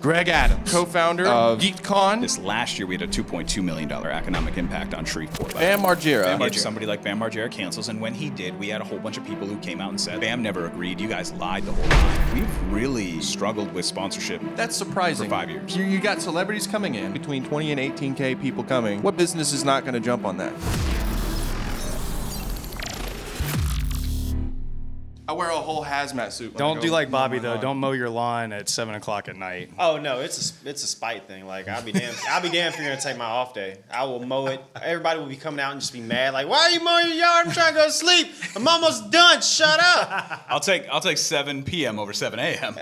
Greg Adams, co-founder of Geek'd Con. This last year, we had a $2.2 million economic impact on Shreveport. Bam Margera. If somebody like Bam Margera cancels, and when he did, we had a whole bunch of people who came out and said, Bam never agreed, you guys lied the whole time. We've really struggled with sponsorship. That's surprising. For 5 years. You got celebrities coming in, between 20 and 18K people coming. What business is not going to jump on that? I wear a whole hazmat suit. Don't do like Bobby though. Don't mow your lawn at 7 o'clock at night. Oh no, it's a spite thing. Like I'll be damned if you're gonna take my off day. I will mow it. Everybody will be coming out and just be mad. Like, why are you mowing your yard? I'm trying to go to sleep. I'm almost done. Shut up. I'll take 7 p.m. over 7 a.m.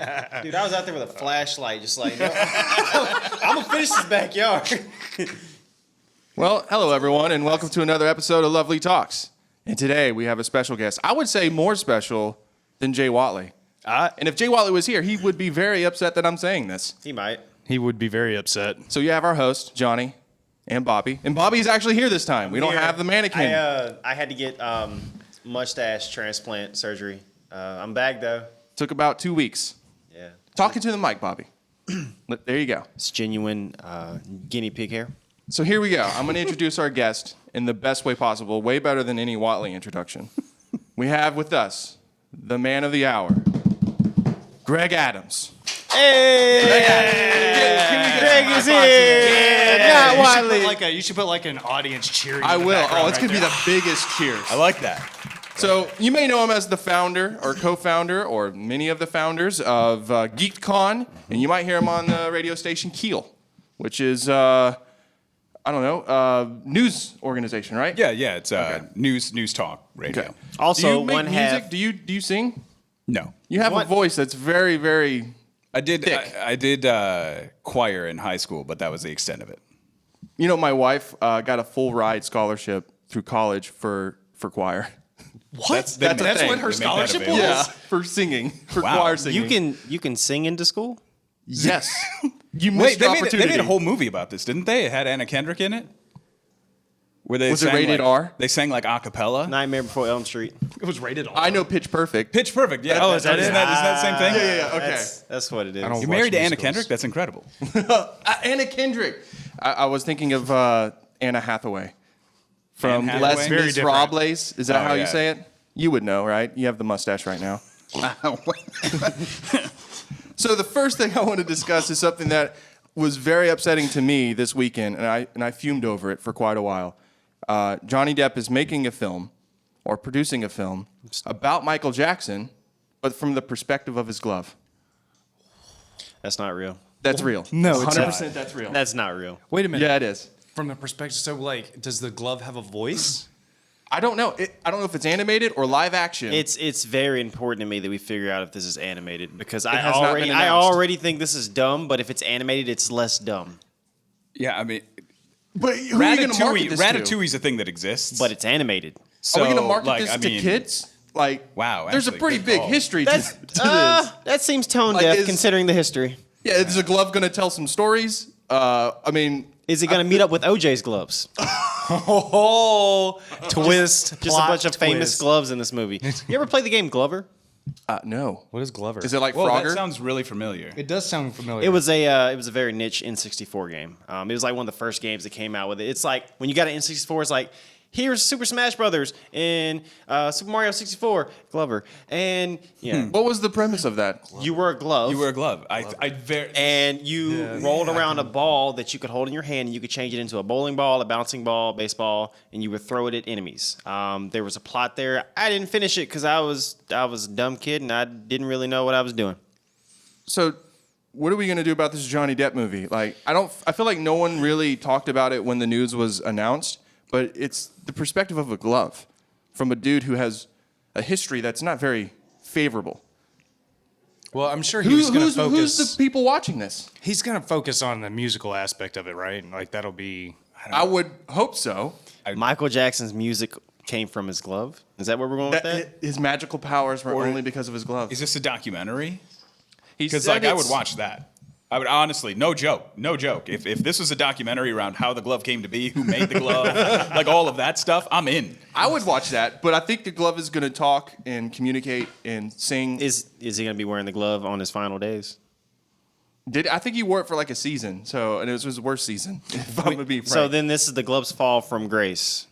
Dude, I was out there with a flashlight, just like, I'm gonna finish this backyard. Well, hello everyone, and welcome to another episode of Lovely Talks. And today we have a special guest. I would say more special than Jay Watley. And if Jay Watley was here, he would be very upset that I'm saying this. He might. He would be very upset. So you have our host, Johnny, and Bobby. And Bobby's actually here this time. We don't have the mannequin. I had to get mustache transplant surgery. I'm back though. Took about 2 weeks. Yeah. Talking to the mic, Bobby. There you go. It's genuine guinea pig hair. So here we go. I'm going to introduce our guest in the best way possible, way better than any Watley introduction. We have with us the man of the hour, Greg Adams. Hey! Greg is here! Not Watley. You should put like an audience cheering. I will. Oh, it's going to be the biggest cheers. I like that. So you may know him as the founder or co-founder or many of the founders of Geek'd Con, and you might hear him on the radio station Keel, which is... news organization, right? Yeah, it's news talk radio. Okay. Also, do you make one music? half. Do you sing? No. You have a voice that's very, very thick. I did choir in high school, but that was the extent of it. You know, my wife got a full ride scholarship through college for choir. What? That's what her scholarship was? Yeah, for singing, for choir singing. You can sing into school? Yes. You Wait, missed the opportunity. they made a whole movie about this, didn't they? It had Anna Kendrick in it. Where they Was it rated R? They sang like a cappella. Nightmare Before Elm Street. It was rated R. I know Pitch Perfect. Pitch Perfect. Yeah. Oh, is that isn't that the same thing? Yeah. Okay. That's what it is. I don't You're watch married to Anna musicals. Kendrick? That's incredible. Anna Kendrick. I was thinking of Anna Hathaway from Anne Les Hathaway? Very Mis different. Robles. Is that how you yeah. say it? You would know, right? You have the mustache right now. So the first thing I want to discuss is something that was very upsetting to me this weekend, and I fumed over it for quite a while. Johnny Depp is making a film, or producing a film, about Michael Jackson, but from the perspective of his glove. That's not real. That's real. No, it's 100% not. that's real. That's not real. Wait a minute. Yeah, it is. From the perspective, so like, does the glove have a voice? I don't know. I don't know if it's animated or live action. It's very important to me that we figure out if this is animated because I has not been I announced. already think this is dumb, but if it's animated, it's less dumb. Yeah, I mean, But who are you going to market this to? Ratatouille's a thing that exists. But it's animated. So, Are we going to market like, this I to mean, kids? Like, Wow, there's a actually, pretty good big call. history to That's this. that seems tone Like, deaf is- considering the history. Yeah, is the glove going to tell some stories? I mean, Is it going to meet up with OJ's gloves? Oh, twist. Just a bunch of famous gloves in this movie. You ever play the game Glover? no. What is Glover? Is it like Whoa, Frogger? that sounds really familiar. It does sound familiar. It was a very niche N64 game. It was like one of the first games that came out with it. It's like when you got an N64, it's like here's Super Smash Brothers and Super Mario 64, Glover, and yeah, What was the premise of that? you were a glove. You wear a glove. And you rolled around a ball that you could hold in your hand, and you could change it into a bowling ball, a bouncing ball, baseball, and you would throw it at enemies. There was a plot there. I didn't finish it because I was a dumb kid and I didn't really know what I was doing. So, what are we going to do about this Johnny Depp movie? Like, I feel like no one really talked about it when the news was announced, but it's the perspective of a glove from a dude who has a history that's not very favorable. Well, I'm sure he's going to focus. Who's the people watching this? He's going to focus on the musical aspect of it, right? Like that'll be. I would hope so. Michael Jackson's music came from his glove. Is that where we're going with that? His magical powers were only because of his glove. Is this a documentary? He Because said like I would it's- watch that. I would honestly, no joke. If this was a documentary around how the glove came to be, who made the glove, like all of that stuff, I'm in. I would watch that, but I think the glove is going to talk and communicate and sing. Is he going to be wearing the glove on his final days? I think he wore it for like a season, and it was his worst season, if I'm gonna be frank. So then this is the glove's fall from grace.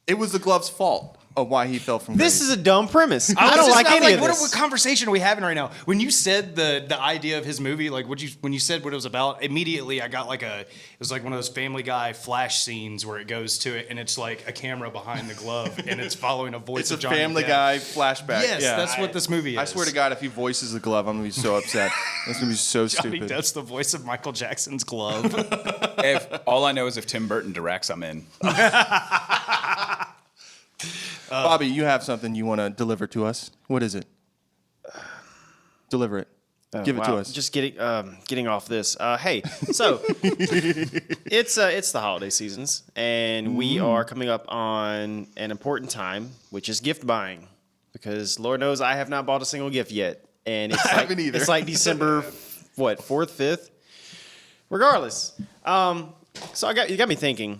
It was the glove's fault of why he fell from This grace. is a dumb premise. I was don't just like not any of what this. conversation are we having right now? When you said the idea of his movie, like when you said what it was about, immediately I got it was like one of those Family Guy flash scenes where it goes to it and it's like a camera behind the glove and it's following a voice It's of a Johnny Family Depp. Guy flashback. Yes, yeah. that's what this movie is. I swear to God, if he voices the glove, I'm gonna be so upset. It's gonna be so Johnny stupid. Depp's the voice of Michael Jackson's glove. All I know is if Tim Burton directs, I'm in. Bobby, you have something you want to deliver to us. What is it? Deliver it. Give it to us. Just getting off this. Hey, so it's the holiday seasons, and we are coming up on an important time, which is gift buying, because Lord knows I have not bought a single gift yet, and it's like haven't either. it's like December 4th, 5th. Regardless, so you got me thinking.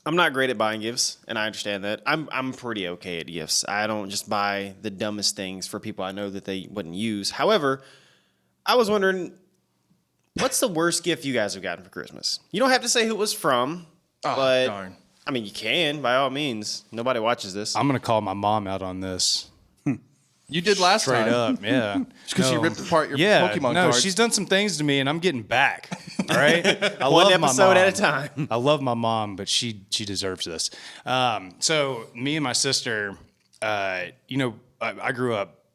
I'm not great at buying gifts, and I understand that. I'm pretty okay at gifts. I don't just buy the dumbest things for people I know that they wouldn't use. However, I was wondering, what's the worst gift you guys have gotten for Christmas? You don't have to say who it was from, but darn. I mean, you can by all means. Nobody watches this. I'm gonna call my mom out on this. You did last Straight time. up, yeah. Because she ripped apart your Yeah, Pokemon no, cards. she's done some things to me, and I'm getting back. All right, I One love my episode mom. at a time. I love my mom, but she deserves this. So me and my sister, I grew up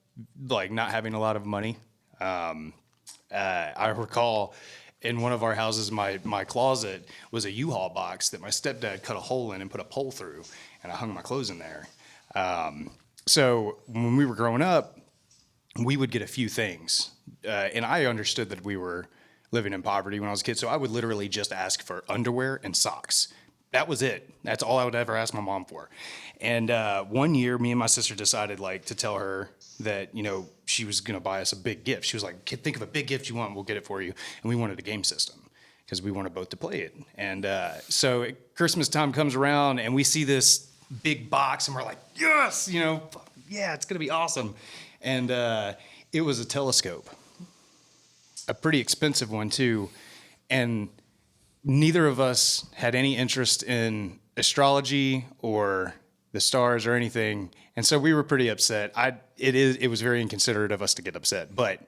like not having a lot of money. I recall in one of our houses, my closet was a U-Haul box that my stepdad cut a hole in and put a pole through, and I hung my clothes in there. So when we were growing up, we would get a few things. And I understood that we were living in poverty when I was a kid. So I would literally just ask for underwear and socks. That was it. That's all I would ever ask my mom for. And one year, me and my sister decided to tell her that, she was going to buy us a big gift. She was like, "Kid, think of a big gift you want. We'll get it for you." And we wanted a game system because we wanted both to play it. And so Christmas time comes around and we see this big box and we're like, yes, yeah, it's going to be awesome. And it was a telescope, a pretty expensive one too. And neither of us had any interest in astrology or the stars or anything. And so we were pretty upset. It was very inconsiderate of us to get upset, but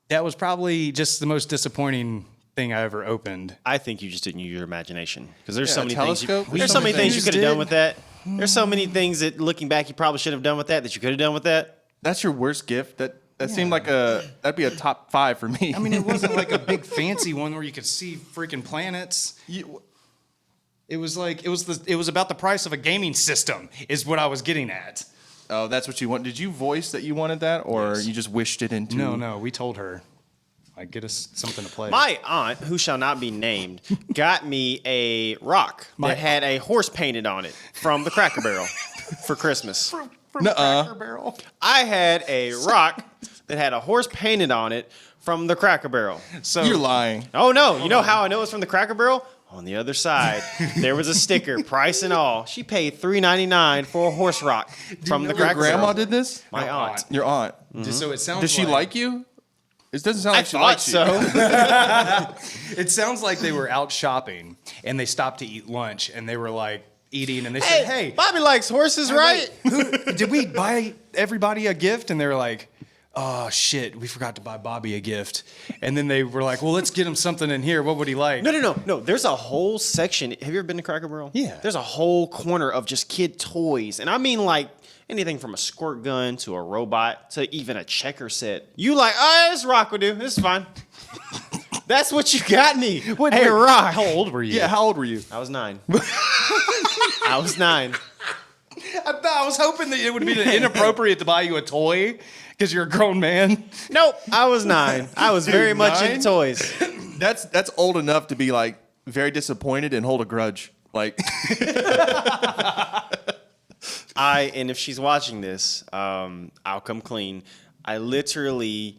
that was probably just the most disappointing thing I ever opened. I think you just didn't use your imagination, because there's Yeah, so a many telescope? things. There's so many things you could have did. done with that. There's so many things that, looking back, you probably should have done with that you could have done with that. That's your worst gift? That seemed like that'd be a top 5 for me. I mean, it wasn't like a big fancy one where you could see freaking planets. It was about the price of a gaming system is what I was getting at. Oh, that's what you want. Did you voice that you wanted that, or Yes. you just wished it into? No, we told her, get us something to play. My aunt, who shall not be named, got me a rock that had a horse painted on it from the Cracker Barrel for Christmas. from Nuh-uh. Cracker Barrel. I had a rock that had a horse painted on it from the Cracker Barrel. So You're lying. Oh no! You know how I know it's from the Cracker Barrel? On the other side, there was a sticker, price and all. She paid $3.99 for a horse rock from the Your Cracker grandma Barrel. did this? My aunt. Your aunt. So it sounds. Does she like you? It doesn't sound I like she thought likes you. so. It sounds like they were out shopping and they stopped to eat lunch and they were like eating and they said, "Hey, Bobby likes horses, right? did we buy everybody a gift?" And they were like, "Oh shit, we forgot to buy Bobby a gift." And then they were like, "Well, let's get him something in here. What would he like?" No. There's a whole section. Have you ever been to Cracker Barrel? Yeah. There's a whole corner of just kid toys. And I mean, like, anything from a squirt gun to a robot to even a checker set. You like, this rock will do. This is fine. That's what you got me. Hey, rock. How old were you? Yeah, how old were you? I was 9. I was 9. I was hoping that it would be inappropriate to buy you a toy because you're a grown man. Nope. I was 9. I was very much 9? into toys. That's old enough to be like very disappointed and hold a grudge. Like And if she's watching this, I'll come clean. I literally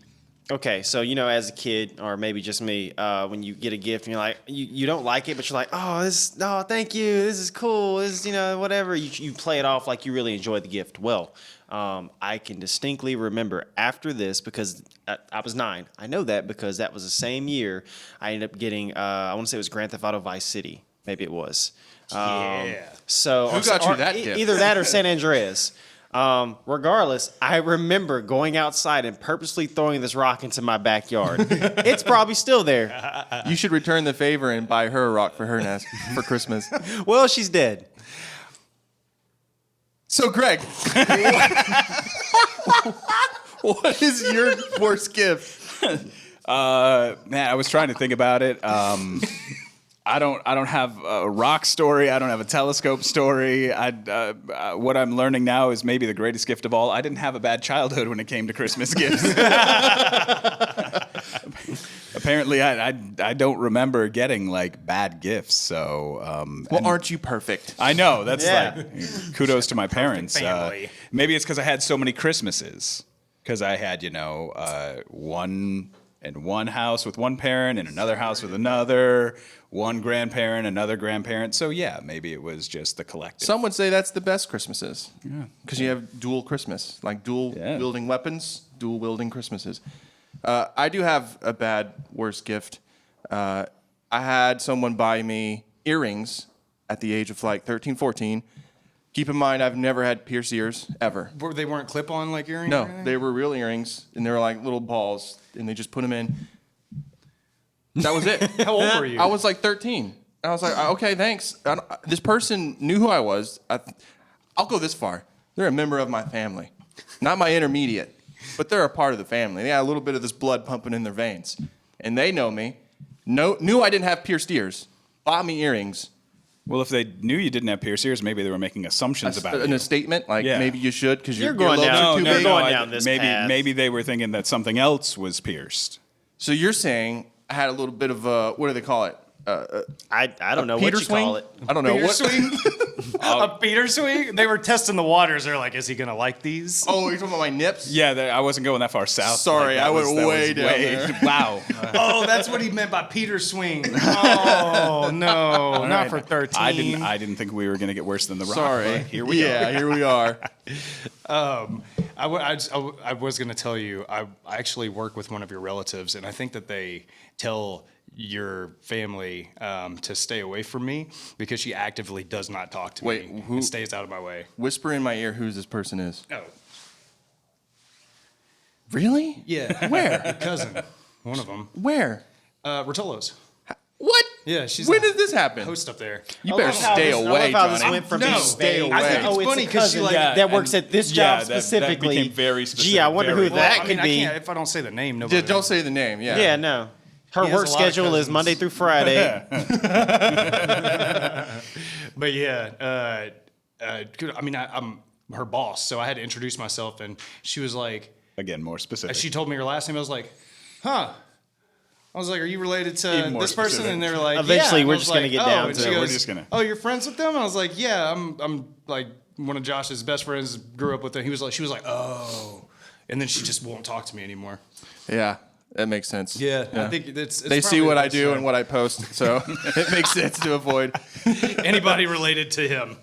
Okay, so as a kid, or maybe just me, when you get a gift and you're like, you don't like it, but you're like, oh, thank you, this is cool, this is whatever. You play it off like you really enjoyed the gift. Well, I can distinctly remember after this, because I was 9. I know that because that was the same year I ended up getting. I want to say it was Grand Theft Auto Vice City. Maybe it was. So Who got you that gift? Either that or San Andreas. Regardless, I remember going outside and purposely throwing this rock into my backyard. It's probably still there. You should return the favor and buy her a rock for her nest for Christmas. Well, she's dead. So, Greg, what is your worst gift? Man, I was trying to think about it. I don't have a rock story. I don't have a telescope story. What I'm learning now is maybe the greatest gift of all. I didn't have a bad childhood when it came to Christmas gifts. Apparently, I don't remember getting like bad gifts. So, Well, aren't you perfect? I know that's like kudos to my parents. family. Maybe it's because I had so many Christmases. Because I had one house with one parent and another house with another, one grandparent, another grandparent. So yeah, maybe it was just the collective. Some would say that's the best Christmases. Yeah. Because you have dual Christmas, like dual wielding weapons, dual wielding Christmases. I do have a bad worst gift. I had someone buy me earrings at the age of like 13, 14. Keep in mind, I've never had pierced ears, ever. They weren't clip-on like earrings? No, they were real earrings, and they were like little balls, and they just put them in. That was it. How old were you? I was like 13. I was like, okay, thanks. This person knew who I was. I'll go this far. They're a member of my family. Not my intermediate, but they're a part of the family. They had a little bit of this blood pumping in their veins. And they know me, knew I didn't have pierced ears, bought me earrings. Well, if they knew you didn't have pierced ears, maybe they were making assumptions about In you. a statement, like maybe you should because your going lobes down- are too you're big. going down this path. Maybe they were thinking that something else was pierced. So you're saying I had a little bit of a, what do they call it? I don't know what Peter you swing? call it. I don't know. Peter What? swing? A Peter swing? They were testing the waters. They're like, is he going to like these? Oh, you're talking about my nips? Yeah, I wasn't going that far south. Sorry, that I went that way down there. Wow. Oh, that's what he meant by Peter swing. Oh, no. Not for 13. I didn't think we were going to get worse than the rock. Sorry. But here we are. Here we are. I was going to tell you, I actually work with one of your relatives, and I think that they tell your family to stay away from me because she actively does not talk to me and stays out of my way. Whisper in my ear who this person is. Oh. Really? Yeah. Where? Cousin. One of them. Where? Rotolo's. What? Yeah, she's when a did this happen? host up there. You better stay away, I love how this Johnny. went from No, being stay vague. away. I think it's Oh, funny a 'cause cousin she, like- that works at this job that specifically. became very specific. Gee, I wonder who very- that I could mean, be. I can't, if I don't say the name, nobody Yeah, don't knows. say the name. Yeah. Yeah, no. Her He has work a lot of schedule is cousins. Monday through Friday. But yeah, I mean, I'm her boss, so I had to introduce myself, and she was like, Again, more specific. she told me her last name. I was like, huh. I was like, are you related to Even more this person? specific. And they were like, Eventually, yeah. And we're I was just gonna like, get down and to she it. goes, We're just gonna- Oh, you're friends with them? I was like, yeah, I'm like one of Josh's best friends. Grew up with them. She was like, oh, and then she just won't talk to me anymore. Yeah, that makes sense. I think it's They see probably what the I best do way. and what I post, so it makes sense to avoid. Anybody related to him.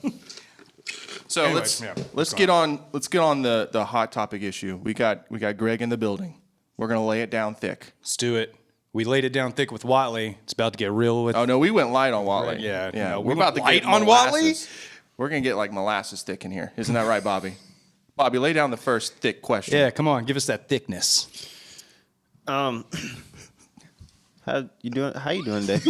So Anyways, let's get on the hot topic issue. We got Greg in the building. We're gonna lay it down thick. Let's do it. We laid it down thick with Watley. It's about to get real with. Oh no, we went light on Watley. Yeah, yeah. no, We're we about to went get light on Watley? molasses. We're gonna get like molasses thick in here. Isn't that right, Bobby? Bobby, lay down the first thick question. Yeah, come on, give us that thickness. How you doing? How you doing, Dave?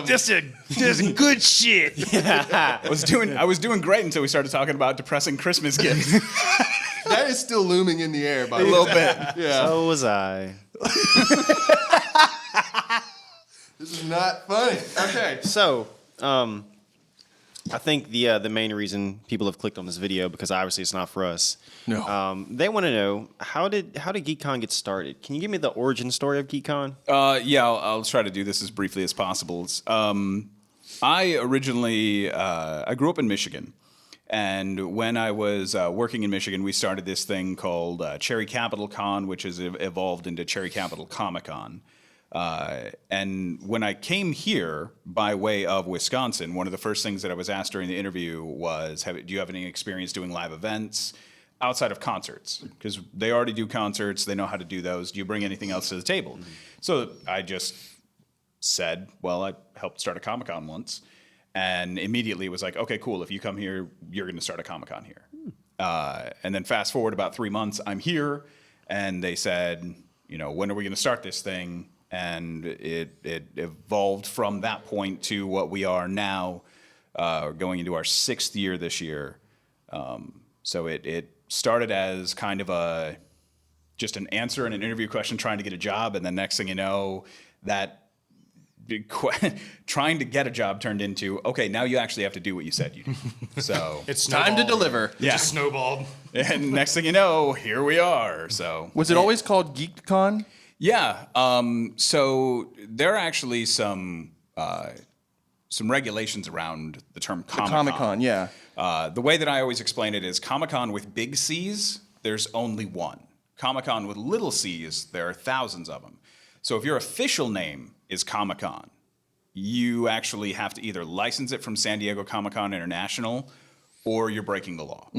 Just good shit. I was doing great until we started talking about depressing Christmas gifts. That is still looming in the air, by A little bit. Yeah. So was I. This is not funny. Okay. So, I think the main reason people have clicked on this video, because obviously it's not for us. No. They want to know how did GeekCon get started? Can you give me the origin story of GeekCon? Yeah, I'll try to do this as briefly as possible. I originally I grew up in Michigan, And when I was working in Michigan, we started this thing called Cherry Capital Con, which has evolved into Cherry Capital Comic Con. And when I came here by way of Wisconsin, one of the first things that I was asked during the interview was, do you have any experience doing live events outside of concerts? Because they already do concerts. They know how to do those. Do you bring anything else to the table? So I just said, well, I helped start a Comic-Con once. And immediately it was like, okay, cool. If you come here, you're going to start a Comic-Con here. And then fast forward about 3 months, I'm here. And they said, when are we going to start this thing? And it evolved from that point to what we are now, going into our 6th year this year. So it started as kind of just an answer and an interview question trying to get a job. And then next thing you know, that trying to get a job turned into, okay, now you actually have to do what you said you do. So It's Time to deliver. It just snowballed. and next thing you know, here we are. So Was it always called Geek'd Con? yeah. So there are actually some regulations around the term Comic-Con. Comic-Con, yeah. The way that I always explain it is Comic-Con with big C's, there's only one. Comic-Con with little C's, there are thousands of them. So if your official name is Comic-Con, you actually have to either license it from San Diego Comic-Con International or you're breaking the law.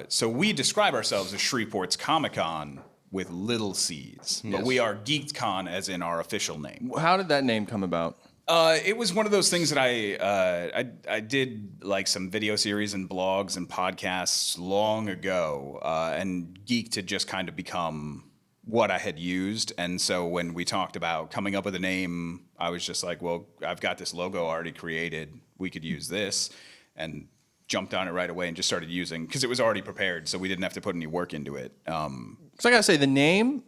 So we describe ourselves as Shreveport's Comic-Con with little C's, but we are Geek'd Con as in our official name. How did that name come about? It was one of those things that I did like some video series and blogs and podcasts long ago, and Geek'd had just kind of become what I had used. And so when we talked about coming up with a name, I was just like, well, I've got this logo already created. We could use this, and jumped on it right away and just started using, because it was already prepared, so we didn't have to put any work into it. Because I gotta say, the name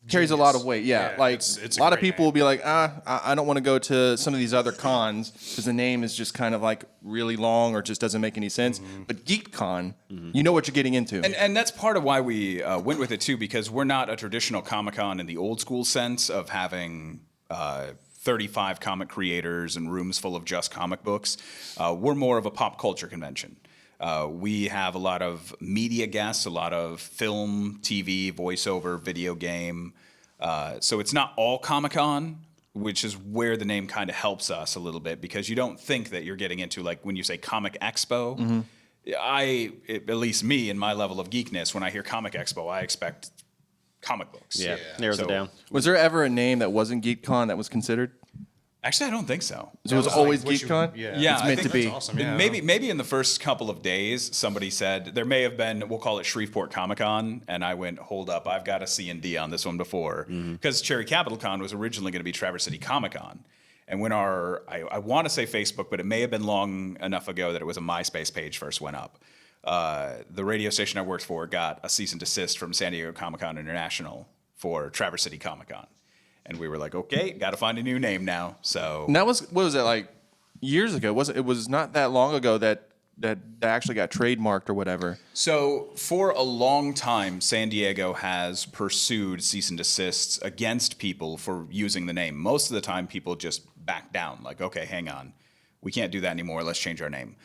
carries a lot of weight. Yeah, Yeah, like it's a lot of great people will be like, I don't want to go to some of these other cons because the name is just kind of like really long or just doesn't make any sense. But Geek'd Con, you know what you're getting into. And that's part of why we went with it too, because we're not a traditional Comic-Con in the old school sense of having 35 comic creators and rooms full of just comic books. We're more of a pop culture convention. We have a lot of media guests, a lot of film, TV, voiceover, video game. So it's not all Comic-Con, which is where the name kind of helps us a little bit, because you don't think that you're getting into, like when you say Comic Expo, at least me and my level of geekness, when I hear Comic Expo, I expect comic books. Yeah, narrows it down. Was there ever a name that wasn't Geek'd Con that was considered? Actually, I don't think so. So it was always Geek'd Con? Yeah, It's I meant think to be. That's awesome. Yeah. Maybe in the first couple of days, somebody said there may have been, we'll call it Shreveport Comic Con, and I went, hold up, I've got a C&D on this one before, because Cherry Capital Con was originally going to be Traverse City Comic Con, and when I want to say Facebook, but it may have been long enough ago that it was a MySpace page first went up. The radio station I worked for got a cease and desist from San Diego Comic Con International for Traverse City Comic Con. And we were like, okay, got to find a new name now. So And that was, what was that, like years ago? It was not that long ago that actually got trademarked or whatever. So for a long time, San Diego has pursued cease and desists against people for using the name. Most of the time, people just back down, like, okay, hang on, we can't do that anymore. Let's change our name.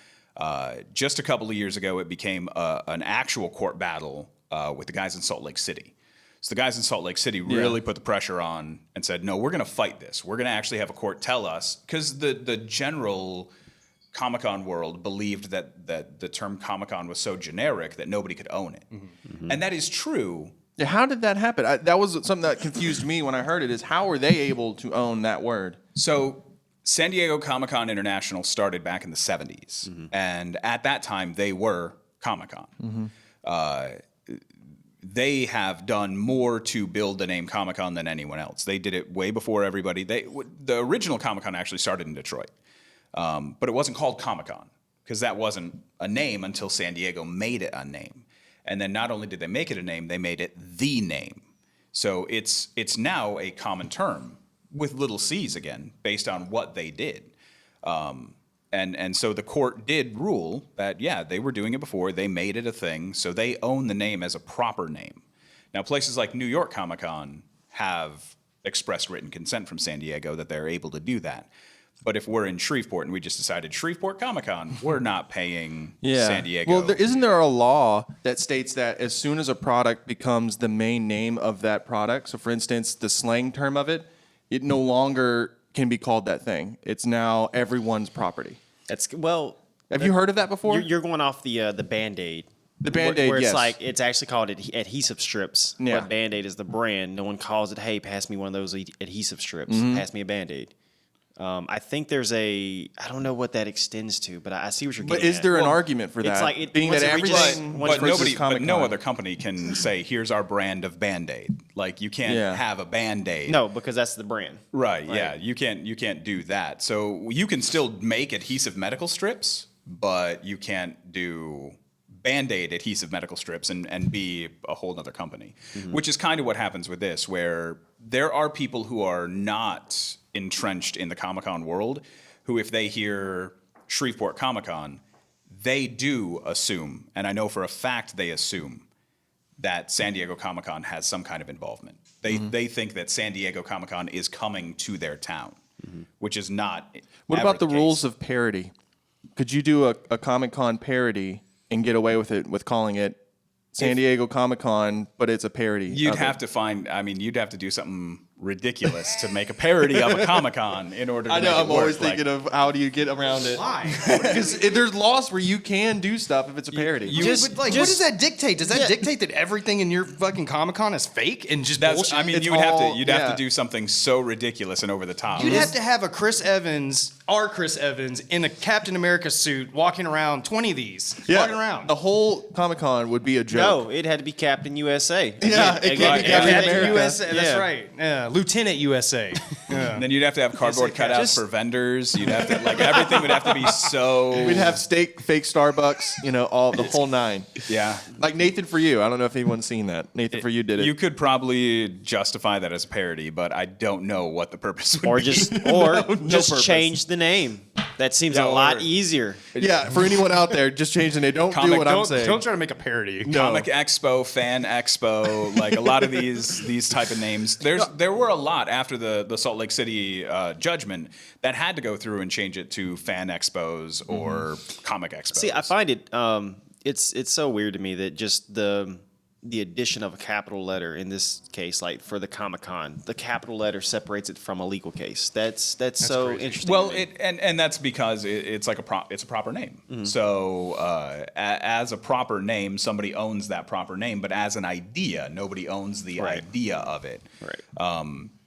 Just a couple of years ago, it became an actual court battle with the guys in Salt Lake City. So the guys in Salt Lake City really put the pressure on and said, no, we're going to fight this. We're going to actually have a court tell us, because the general Comic-Con world believed that the term Comic-Con was so generic that nobody could own it. And that is true. Yeah, how did that happen? That was something that confused me when I heard it, is how were they able to own that word? So San Diego Comic-Con International started back in the 70s. And at that time, they were Comic-Con. They have done more to build the name Comic-Con than anyone else. They did it way before everybody. The original Comic-Con actually started in Detroit. But it wasn't called Comic-Con, because that wasn't a name until San Diego made it a name. And then not only did they make it a name, they made it the name. So it's now a common term with little c's again, based on what they did. And so the court did rule that, yeah, they were doing it before. They made it a thing. So they own the name as a proper name. Now, places like New York Comic Con have expressed written consent from San Diego that they're able to do that. But if we're in Shreveport and we just decided Shreveport Comic-Con, we're not paying San Diego. Well, isn't there a law that states that as soon as a product becomes the main name of that product, so for instance, the slang term of it, it no longer can be called that thing. It's now everyone's property. Have you heard of that before? You're going off the Band-Aid. The Band-Aid, where yes. it's actually called adhesive strips. Yeah. But Band-Aid is the brand. No one calls it, hey, pass me one of those adhesive strips. Mm-hmm. Pass me a Band-Aid. I think I don't know what that extends to, but I see what you're getting But is at. there an argument for that? it's like being once that it reaches- everything, once But it versus no Comic-Con. other company can say, here's our brand of Band-Aid. Like, you can't have a Band-Aid. No, because that's the brand. Right, yeah. You can't do that. So you can still make adhesive medical strips, but you can't do Band-Aid adhesive medical strips and be a whole other company, which is kind of what happens with this, where there are people who are not entrenched in the Comic-Con world who, if they hear Shreveport Comic-Con, they do assume, and I know for a fact they assume, that San Diego Comic-Con has some kind of involvement. They think that San Diego Comic-Con is coming to their town, which is not. What ever about the case. rules of parody? Could you do a Comic-Con parody and get away with it with calling it San Diego Comic-Con, but it's a parody? You'd have to do something ridiculous to make a parody of a Comic-Con in order to I know. make it I'm always work. thinking of how do you get around it? Why? Because there's laws where you can do stuff if it's a parody. What does that dictate? Does that dictate that everything in your fucking Comic-Con is fake and just bullshit? I mean, It's you'd have all- to do something so ridiculous and over the top. You'd have to have our Chris Evans, in a Captain America suit, walking around 20 of these, walking around. The whole Comic-Con would be a joke. No, it had to be Captain USA. Yeah, it can't be Captain America. USA, that's Yeah. right. Yeah, Lieutenant USA. Yeah. And then you'd have to have cardboard Just- cutouts for vendors. You'd have to everything would have to be so. We'd have fake Starbucks, the whole nine. Yeah. Like Nathan For You. I don't know if anyone's seen that. Nathan For You did it. You could probably justify that as a parody, but I don't know what the purpose would Or be. just purpose. change the name. That seems Yeah, a lot or- easier. Yeah, for anyone out there, just change the name. Don't do Comic- what I'm Don't saying. try to make a parody. No. Comic Expo, Fan Expo, like a lot of these type of names. There were a lot after the Salt Lake City judgment that had to go through and change it to Fan Expos or Comic Expos. See, I find it it's so weird to me that just the addition of a capital letter in this case, like for the Comic-Con, the capital letter separates it from a legal case. That's so crazy. interesting. Well, to me. and that's because it's like it's a proper name. So as a proper name, somebody owns that proper name, but as an idea, nobody owns the Right. idea of it. Right.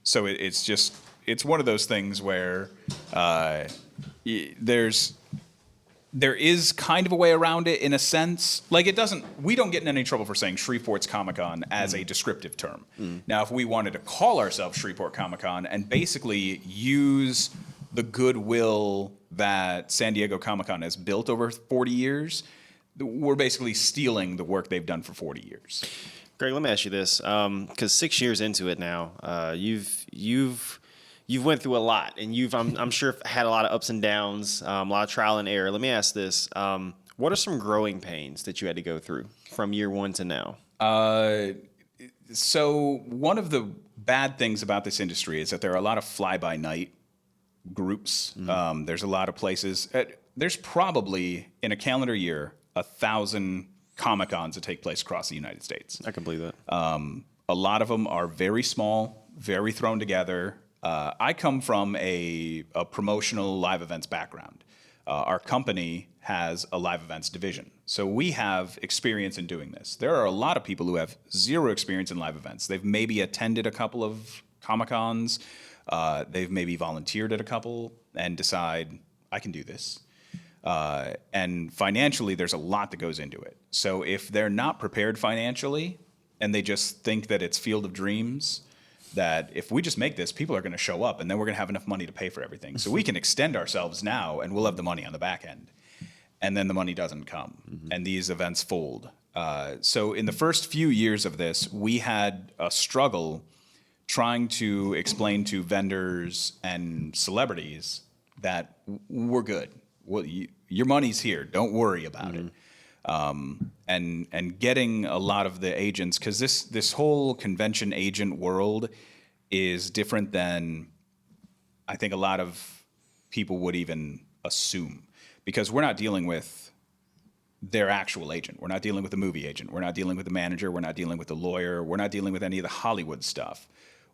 So it's one of those things where there is kind of a way around it in a sense. Like we don't get in any trouble for saying Shreveport's Comic-Con as a descriptive term. Now, if we wanted to call ourselves Shreveport Comic-Con and basically use the goodwill that San Diego Comic-Con has built over 40 years, we're basically stealing the work they've done for 40 years. Greg, let me ask you this, because 6 years into it now, you've went through a lot, and I'm sure had a lot of ups and downs, a lot of trial and error. Let me ask this: what are some growing pains that you had to go through from year one to now? So one of the bad things about this industry is that there are a lot of fly-by-night groups. There's a lot of places. There's probably in a calendar year 1,000 Comic-Cons that take place across the United States. I can believe that. A lot of them are very small, very thrown together. I come from a promotional live events background. Our company has a live events division. So we have experience in doing this. There are a lot of people who have zero experience in live events. They've maybe attended a couple of Comic-Cons. They've maybe volunteered at a couple and decide, I can do this. And financially, there's a lot that goes into it. So if they're not prepared financially and they just think that it's Field of Dreams, that if we just make this, people are going to show up and then we're going to have enough money to pay for everything. So we can extend ourselves now and we'll have the money on the back end. And then the money doesn't come and these events fold. So in the first few years of this, we had a struggle trying to explain to vendors and celebrities that we're good. Well, your money's here. Don't worry about it. And getting a lot of the agents, because this whole convention agent world is different than I think a lot of people would even assume, because we're not dealing with their actual agent. We're not dealing with the movie agent. We're not dealing with the manager. We're not dealing with the lawyer. We're not dealing with any of the Hollywood stuff.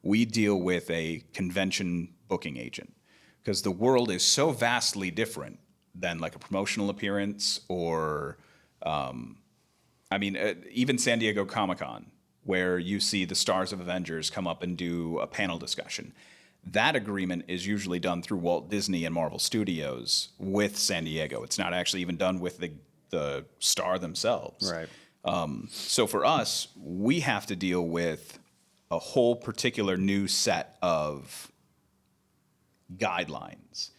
We deal with a convention booking agent, because the world is so vastly different than like a promotional appearance or, even San Diego Comic-Con, where you see the stars of Avengers come up and do a panel discussion. That agreement is usually done through Walt Disney and Marvel Studios with San Diego. It's not actually even done with the star themselves. Right. So for us, we have to deal with a whole particular new set of guidelines.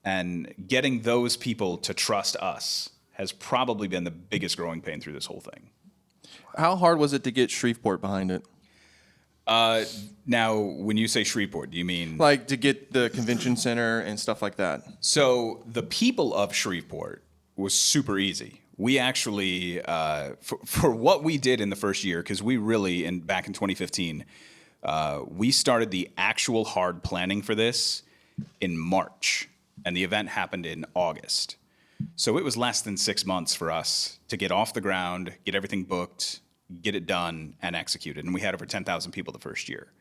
And getting those people to trust us has probably been the biggest growing pain through this whole thing. How hard was it to get Shreveport behind it? Now, when you say Shreveport, do you mean... Like to get the convention center and stuff like that? So the people of Shreveport was super easy. We actually, for what we did in the first year, because we really, back in 2015, we started the actual hard planning for this in March, and the event happened in August. So it was less than 6 months for us to get off the ground, get everything booked, get it done, and executed. And we had over 10,000 people the first year.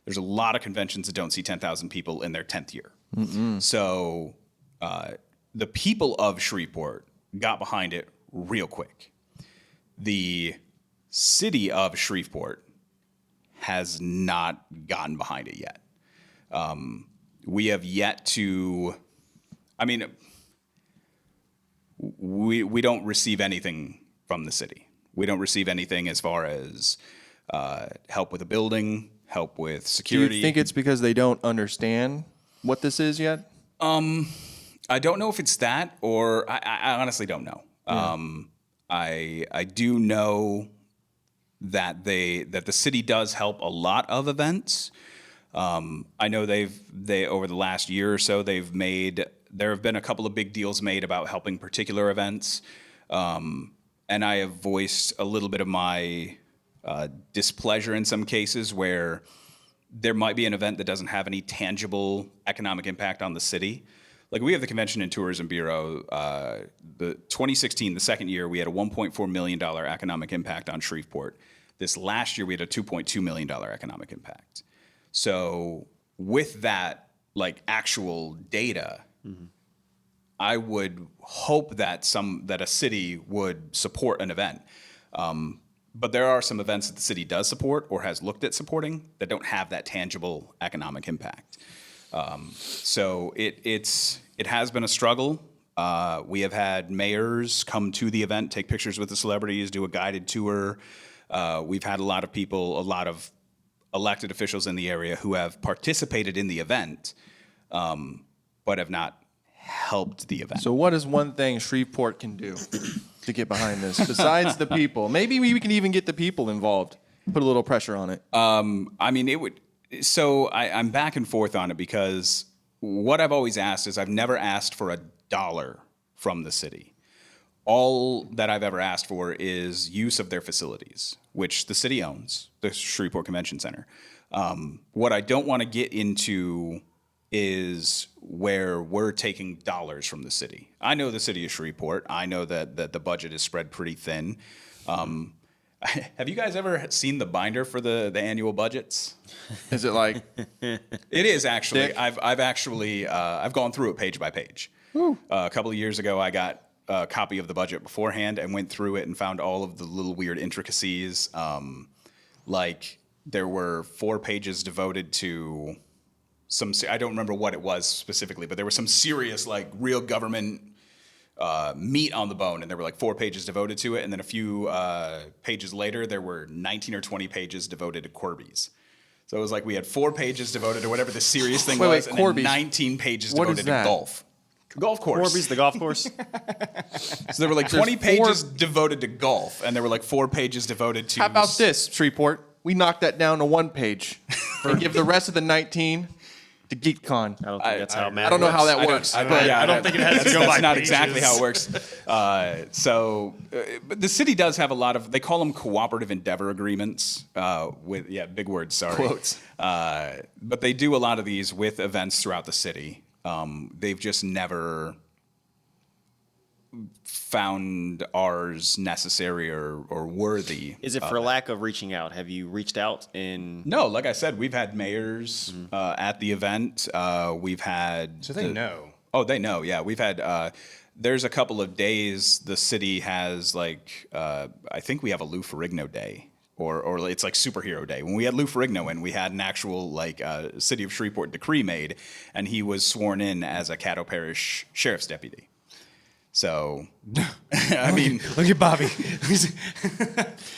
There's a lot of conventions that don't see 10,000 people in their 10th year. So the people of Shreveport got behind it real quick. The city of Shreveport has not gotten behind it yet. We have yet to, we don't receive anything from the city. We don't receive anything as far as help with a building, help with Do security. you think it's because they don't understand what this is yet? I don't know if it's that, or I honestly don't know. I do know that the city does help a lot of events. I know they over the last year or so there have been a couple of big deals made about helping particular events, and I have voiced a little bit of my displeasure in some cases where there might be an event that doesn't have any tangible economic impact on the city. Like we have the Convention and Tourism Bureau. The 2016, the second year, we had a $1.4 million economic impact on Shreveport. This last year, we had a $2.2 million economic impact. So with that, like actual data, I would hope that a city would support an event. But there are some events that the city does support or has looked at supporting that don't have that tangible economic impact. So it has been a struggle. We have had mayors come to the event, take pictures with the celebrities, do a guided tour. We've had a lot of elected officials in the area who have participated in the event, but have not helped the event. So what is one thing Shreveport can do to get behind this besides the people? Maybe we can even get the people involved, put a little pressure on it. It would. So I'm back and forth on it, because what I've always asked is I've never asked for $1 from the city. All that I've ever asked for is use of their facilities, which the city owns, the Shreveport Convention Center. What I don't want to get into is where we're taking dollars from the city. I know the city of Shreveport. I know that the budget is spread pretty thin. Have you guys ever seen the binder for the annual budgets? Is it like It is actually. Thick? I've gone through it page by page. A couple of years ago, I got a copy of the budget beforehand and went through it and found all of the little weird intricacies. Like there were 4 pages devoted to I don't remember what it was specifically, but there was some serious like real government meat on the bone, and there were like 4 pages devoted to it, and then a few pages later there were 19 or 20 pages devoted to Corby's. So it was like we had 4 pages devoted to whatever the serious thing was, and then 19 pages What devoted is to that? golf course. Corby's the golf course. So there were like 20 pages devoted to golf, and there were like 4 pages devoted to. How about this, Shreveport? We knock that down to 1 page and give the rest of the 19 to Geek'd Con. I don't think that's how Matt I don't know how works. that works. I don't think it has to go by That's not pages. exactly how it works. But the city does have a lot of, they call them cooperative endeavor agreements with, big words, sorry. Quotes. But they do a lot of these with events throughout the city. They've just never found ours necessary or worthy. Is it for lack of reaching out? Have you reached out and No, like I said, we've had mayors at the event. We've had... So they know. Oh, they know. Yeah, we've had. There's a couple of days the city has like. I think we have a Lou Ferrigno day, or it's like superhero day. When we had Lou Ferrigno in, we had an actual like City of Shreveport decree made, and he was sworn in as a Caddo Parish sheriff's deputy. So, I mean, Look at Bobby.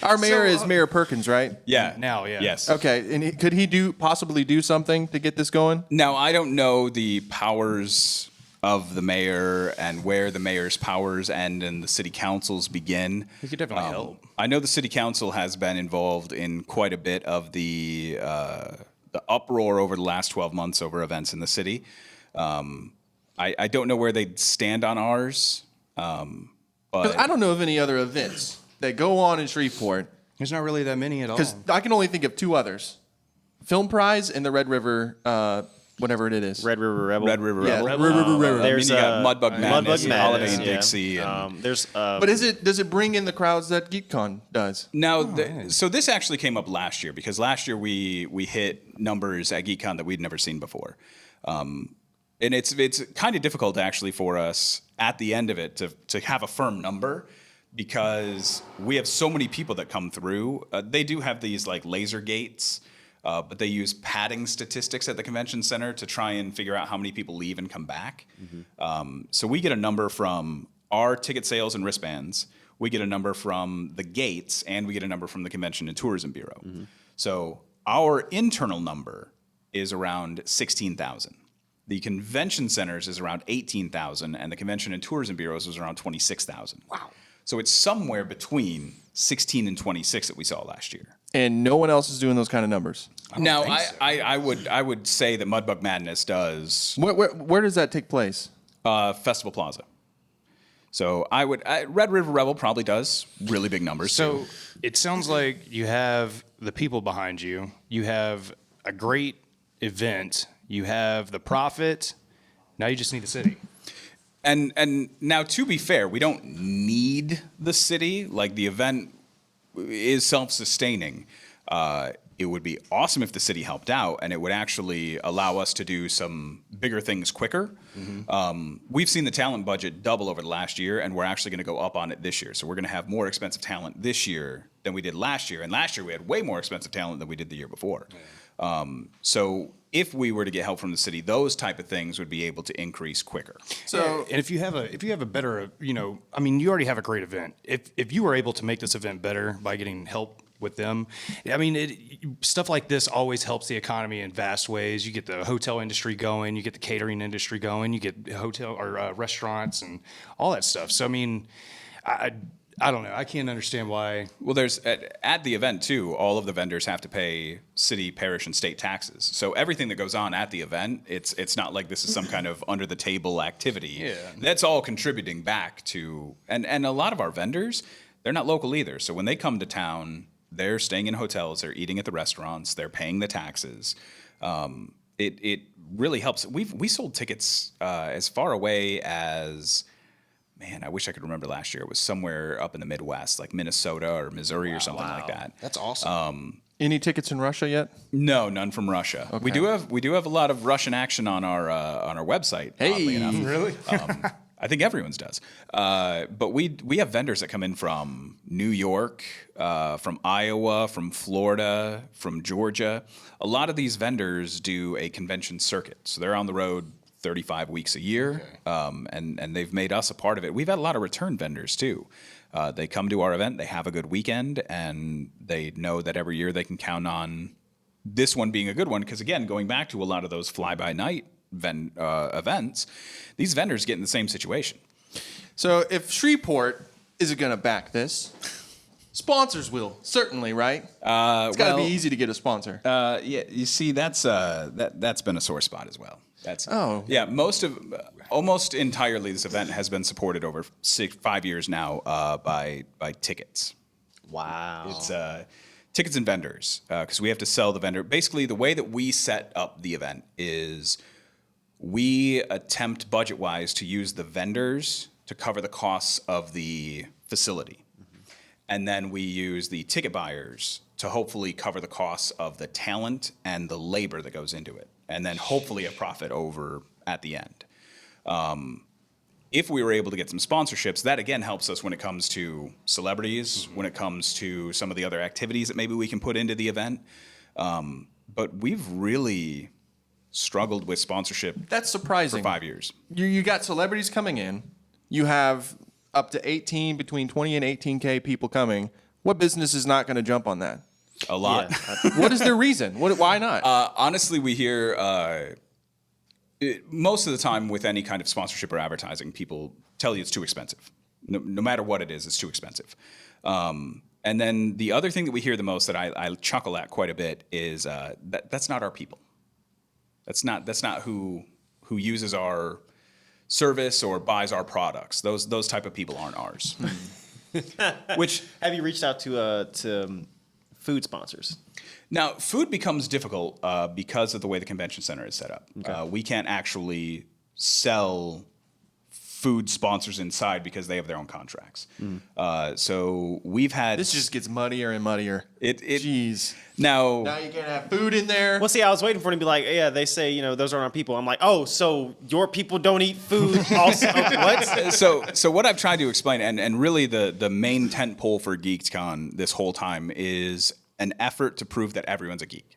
Our mayor is Mayor Perkins, right? yeah. Now, yeah. Yes. Okay, and could he possibly do something to get this going? Now, I don't know the powers of the mayor and where the mayor's powers end and the city councils begin. He could definitely help. I know the city council has been involved in quite a bit of the uproar over the last 12 months over events in the city. I don't know where they stand on ours, Because but I don't know of any other events that go on in Shreveport. There's not really that many at all. Because I can only think of two others: Film Prize and the Red River, whatever it is. Red River Rebel? Red River Yeah, Rebel. Red River Rebel. I mean, There's you got Mudbug Madness, Mudbug Holiday Madness, in yeah. Dixie. And There's But does it bring in the crowds that Geek'd Con does? now, so this actually came up last year because last year we hit numbers at Geek'd Con that we'd never seen before. And it's kind of difficult actually for us at the end of it to have a firm number because we have so many people that come through. They do have these like laser gates, but they use padding statistics at the convention center to try and figure out how many people leave and come back. So we get a number from our ticket sales and wristbands. We get a number from the gates, and we get a number from the Convention and Tourism Bureau. So our internal number is around 16,000. The convention centers is around 18,000, and the Convention and Tourism Bureaus was around 26,000. Wow. So it's somewhere between 16 and 26 that we saw last year. And no one else is doing those kind of numbers. Now, I would say that Mudbug Madness does Where does that take place? Festival Plaza. So Red River Rebel probably does really big numbers. So it sounds like you have the people behind you. You have a great event. You have the profit. Now you just need the city. And now, to be fair, we don't need the city. Like, the event is self-sustaining. It would be awesome if the city helped out, and it would actually allow us to do some bigger things quicker. We've seen the talent budget double over the last year, and we're actually going to go up on it this year. So we're going to have more expensive talent this year than we did last year. And last year, we had way more expensive talent than we did the year before. So if we were to get help from the city, those type of things would be able to increase quicker. So And if you have a better, I mean, you already have a great event. If you were able to make this event better by getting help with them, I mean, stuff like this always helps the economy in vast ways. You get the hotel industry going, you get the catering industry going, you get hotel or restaurants and all that stuff. So I mean, I don't know. I can't understand why. Well, there's at the event too. All of the vendors have to pay city, parish, and state taxes. So everything that goes on at the event, it's not like this is some kind of under the table activity. Yeah. That's all contributing back to and a lot of our vendors, they're not local either. So when they come to town, they're staying in hotels, they're eating at the restaurants, they're paying the taxes. It really helps. We sold tickets as far away as. Man, I wish I could remember last year. It was somewhere up in the Midwest, like Minnesota or Missouri or something like that. That's awesome. any tickets in Russia yet? No, none from Russia. Okay. We do have a lot of Russian action on our website. Oddly enough. Really? I think everyone's does. But we have vendors that come in from New York, from Iowa, from Florida, from Georgia. A lot of these vendors do a convention circuit, so they're on the road 35 weeks a year, and they've made us a part of it. We've had a lot of return vendors too. They come to our event, they have a good weekend, and they know that every year they can count on this one being a good one. Because again, going back to a lot of those fly-by-night events, these vendors get in the same situation. So if Shreveport isn't going to back this, Sponsors will, certainly, right? It's got to be easy to get a sponsor. Yeah, you see, that's been a sore spot as well. Yeah. Almost entirely, this event has been supported over 5 years now by tickets. Wow. It's tickets and vendors because we have to sell the vendor. Basically, the way that we set up the event is we attempt budget-wise to use the vendors to cover the costs of the facility. And then we use the ticket buyers to hopefully cover the costs of the talent and the labor that goes into it. And then hopefully a profit over at the end. If we were able to get some sponsorships, that again helps us when it comes to celebrities, when it comes to some of the other activities that maybe we can put into the event. But we've really struggled with sponsorship. That's surprising. For 5 years. You got celebrities coming in. You have up to between 20 and 18K people coming. What business is not going to jump on that? A lot. Yeah. What is their reason? Why not? Honestly, we hear most of the time with any kind of sponsorship or advertising, people tell you it's too expensive. No matter what it is, it's too expensive. And then the other thing that we hear the most that I chuckle at quite a bit is that's not our people. That's not who uses our service or buys our products. Those type of people aren't ours. Which have you reached out to food sponsors? Now, food becomes difficult because of the way the convention center is set up. Okay. We can't actually sell food sponsors inside because they have their own contracts. So we've had... This just gets muddier and muddier. Jeez. Now you can't have food in there. Well, see, I was waiting for him to be like, yeah, they say, those aren't our people. I'm like, oh, so your people don't eat food also? What? So what I've tried to explain, and really the main tent pole for Geek'd Con this whole time is an effort to prove that everyone's a geek.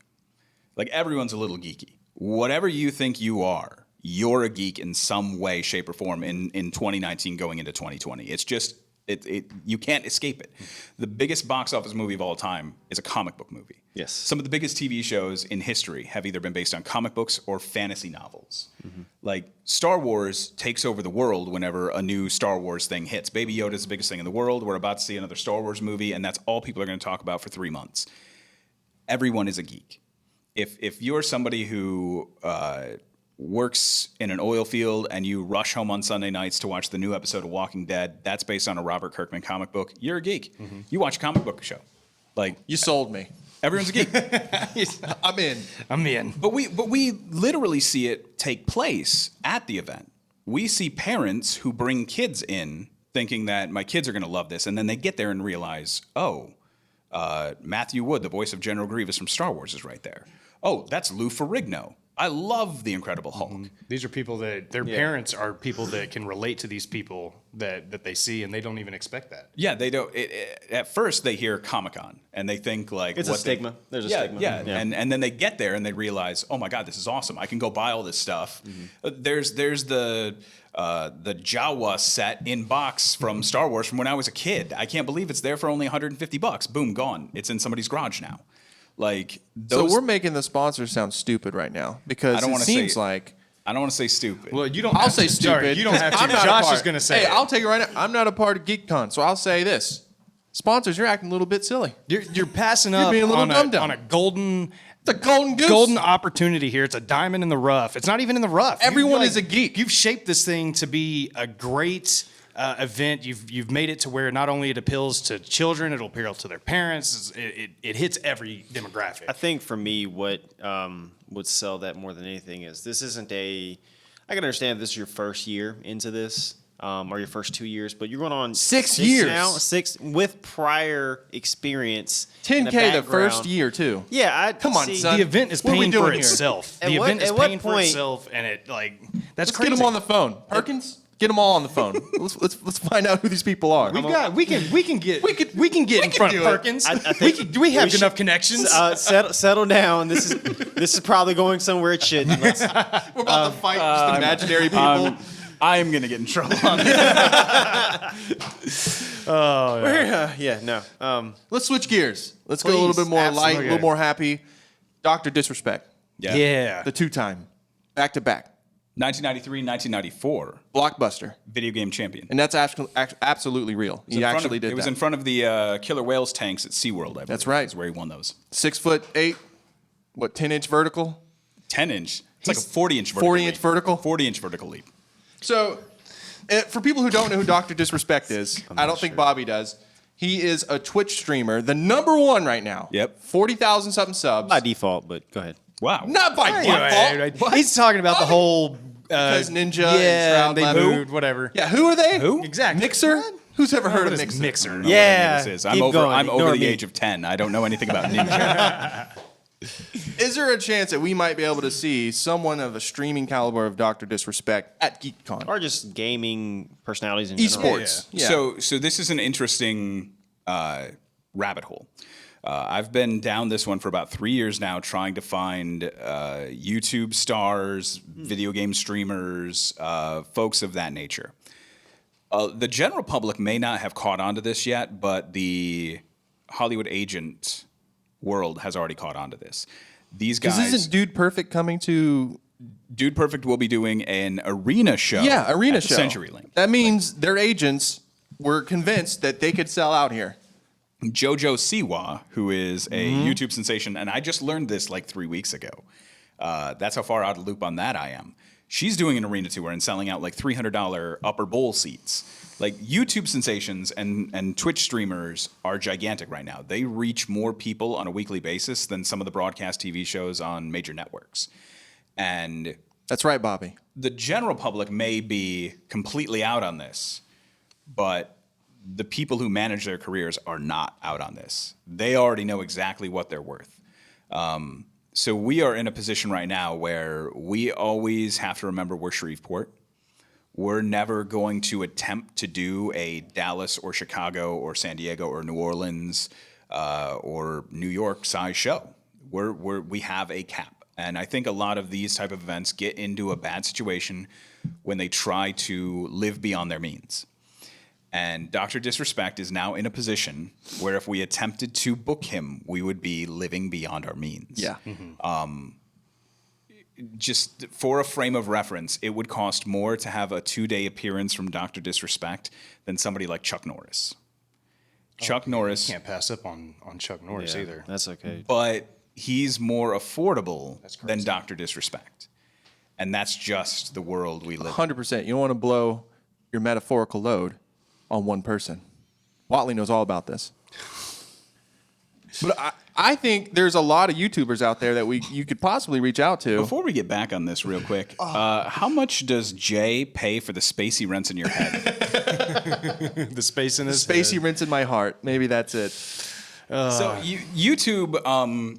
Like, everyone's a little geeky. Whatever you think you are, you're a geek in some way, shape, or form in 2019 going into 2020. It's just, you can't escape it. The biggest box office movie of all time is a comic book movie. Yes. Some of the biggest TV shows in history have either been based on comic books or fantasy novels. Mm-hmm. Like, Star Wars takes over the world whenever a new Star Wars thing hits. Baby Yoda is the biggest thing in the world. We're about to see another Star Wars movie, and that's all people are going to talk about for 3 months. Everyone is a geek. If you're somebody who works in an oil field and you rush home on Sunday nights to watch the new episode of Walking Dead, that's based on a Robert Kirkman comic book, you're a geek. Mm-hmm. You watch a comic book show. Like, you sold me. Everyone's a geek. I'm in. But we literally see it take place at the event. We see parents who bring kids in thinking that my kids are going to love this, and then they get there and realize, Matthew Wood, the voice of General Grievous from Star Wars, is right there. Oh, that's Lou Ferrigno. I love The Incredible Hulk. Mm-hmm. These are people that their parents are people that can relate to these people that they see, and they don't even expect that. Yeah, they don't. At first, they hear Comic-Con, and they think like it's a stigma. There's a stigma. Yeah. And then they get there and they realize, oh my God, this is awesome. I can go buy all this stuff. Mm-hmm. There's the Jawa set in box from Star Wars from when I was a kid. I can't believe it's there for only $150. Boom, gone. It's in somebody's garage now. Like, so we're making the sponsors sound stupid right now because it seems like I don't want to say stupid. Well, you don't. I'll say stupid. You don't have to. I'm not Josh is going to say. Hey, I'll take it right now. I'm not a part of GeekCon, so I'll say this: sponsors, you're acting a little bit silly. You're passing up being a little dumb-dumb. on a golden. It's a golden goose. Golden opportunity here. It's a diamond in the rough. It's not even in the rough. Everyone is a geek. You've shaped this thing to be a great event. You've made it to where not only it appeals to children, it'll appeal to their parents. It hits every demographic. I think for me, what would sell that more than anything is this isn't a. I can understand if this is your first year into this, or your first 2 years, but you're going on 6 years now. 6 with prior experience. 10K the first year too. Yeah, come on, son. The event is paying for itself. The event is paying for itself, and that's crazy. Get them on the phone, Perkins. Get them all on the phone. let's find out who these people are. We can get in front of Perkins. We have enough connections. Settle down. This is probably going somewhere it shouldn't. We're about to fight just imaginary people. I am gonna get in trouble on this. Let's switch gears. Let's go a little bit more light, a little more happy. Dr. Disrespect. Yeah. The 2-time. Back to back. 1993, 1994, Blockbuster. video game champion. And that's actually absolutely real. He actually did It was that. in front of the killer whales tanks at SeaWorld, I believe. That's right. That's where he won those. 6'8", 10-inch vertical? 10-inch. It's like a 40-inch vertical 40-inch leap. vertical? 40-inch vertical leap. So, for people who don't know who Dr. Disrespect is, I don't think Bobby does. He is a Twitch streamer, the #1 right now. Yep. 40,000 something subs. By default, but go ahead. Wow. Not by default. He's talking about the whole Because Ninja yeah, and Shroud they left. moved, whatever. Yeah, who are they? Who? Exactly. Mixer? Who's ever heard What of is Mixer? I don't know Yeah, what any of this is. keep going. I'm over Ignore the me. age of 10. I don't know anything about Ninja. Is there a chance that we might be able to see someone of a streaming caliber of Dr. Disrespect at Geek'd Con? Or just gaming personalities in general. Esports. Yeah. So this is an interesting rabbit hole. I've been down this one for about 3 years now, trying to find YouTube stars, video game streamers, folks of that nature. The general public may not have caught on to this yet, but the Hollywood agent world has already caught on to this. These Because guys, isn't Dude Perfect coming to... Dude Perfect will be doing an arena show. Yeah, arena at the show. CenturyLink. That means their agents were convinced that they could sell out here. Jojo Siwa, who is a YouTube sensation, and I just learned this like 3 weeks ago. That's how far out of the loop on that I am. She's doing an arena tour and selling out like $300 upper bowl seats. Like YouTube sensations and Twitch streamers are gigantic right now. They reach more people on a weekly basis than some of the broadcast TV shows on major networks. And That's right, Bobby. the general public may be completely out on this, but the people who manage their careers are not out on this. They already know exactly what they're worth. So we are in a position right now where we always have to remember we're Shreveport. We're never going to attempt to do a Dallas or Chicago or San Diego or New Orleans or New York size show. We have a cap. And I think a lot of these type of events get into a bad situation when they try to live beyond their means. And Dr. Disrespect is now in a position where if we attempted to book him, we would be living beyond our means. Yeah. Just for a frame of reference, it would cost more to have a 2-day appearance from Dr. Disrespect than somebody like Chuck Norris. Chuck Norris, Can't pass up on Chuck Norris Yeah, either. that's okay. but he's more affordable than Dr. Disrespect. And that's just the world we live in. 100%. You don't want to blow your metaphorical load on one person. Watley knows all about this. But I think there's a lot of YouTubers out there that you could possibly reach out to. Before we get back on this real quick, how much does Jay pay for the space he rents in your head? The space in his Spacey head. rinse in my heart. Maybe that's it. So YouTube,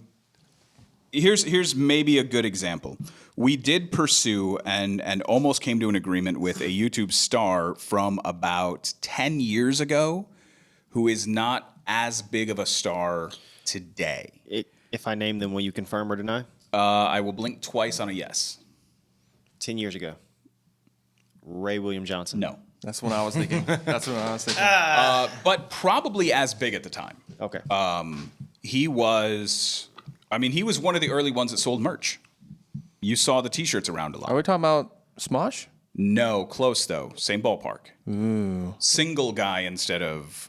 here's maybe a good example. We did pursue and almost came to an agreement with a YouTube star from about 10 years ago who is not as big of a star today. If I name them, will you confirm or deny? I will blink twice on a yes. 10 years ago. Ray William Johnson. No. That's what I was thinking. That's what I was thinking. But probably as big at the time. Okay. He was one of the early ones that sold merch. You saw the T-shirts around a lot. Are we talking about Smosh? No, close though. Same ballpark. Ooh. Single guy instead of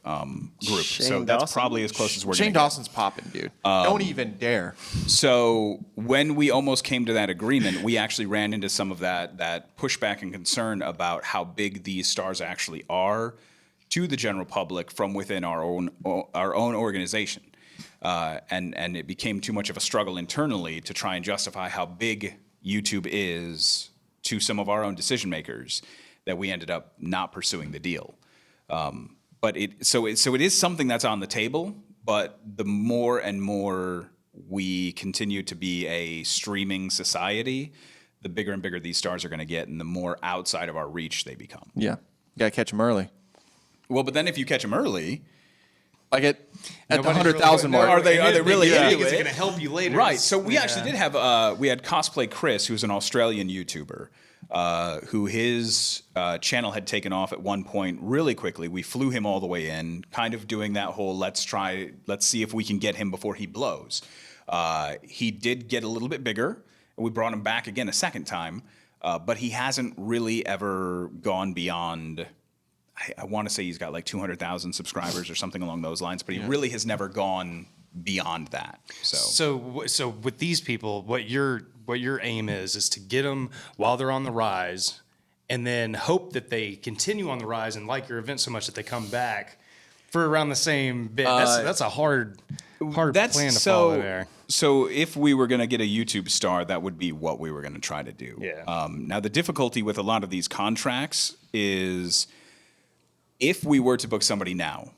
group. Shane So that's Dawson? probably as close as we're Shane gonna get. Dawson's popping, dude. Don't even dare. So when we almost came to that agreement, we actually ran into some of that pushback and concern about how big these stars actually are to the general public from within our own organization. And it became too much of a struggle internally to try and justify how big YouTube is to some of our own decision makers that we ended up not pursuing the deal. But it is something that's on the table, but the more and more we continue to be a streaming society, the bigger and bigger these stars are going to get and the more outside of our reach they become. Yeah. You got to catch him early. Well, but then if you catch them early, Like at the Nobody's 100,000 really- mark. are they really Yeah, into is it it? going to help you later? Right. So we actually did have we had Cosplay Chris, who's an Australian YouTuber, who his channel had taken off at one point really quickly. We flew him all the way in, kind of doing that whole let's see if we can get him before he blows. He did get a little bit bigger, and we brought him back again a second time. but he hasn't really ever gone beyond. I want to say he's got like 200,000 subscribers or something along those lines, but he really has never gone beyond that. So with these people, what your aim is to get them while they're on the rise, and then hope that they continue on the rise and like your event so much that they come back for around the same bit. That's a hard plan to follow there. So if we were going to get a YouTube star, that would be what we were going to try to do. Yeah. Now, the difficulty with a lot of these contracts is if we were to book somebody now,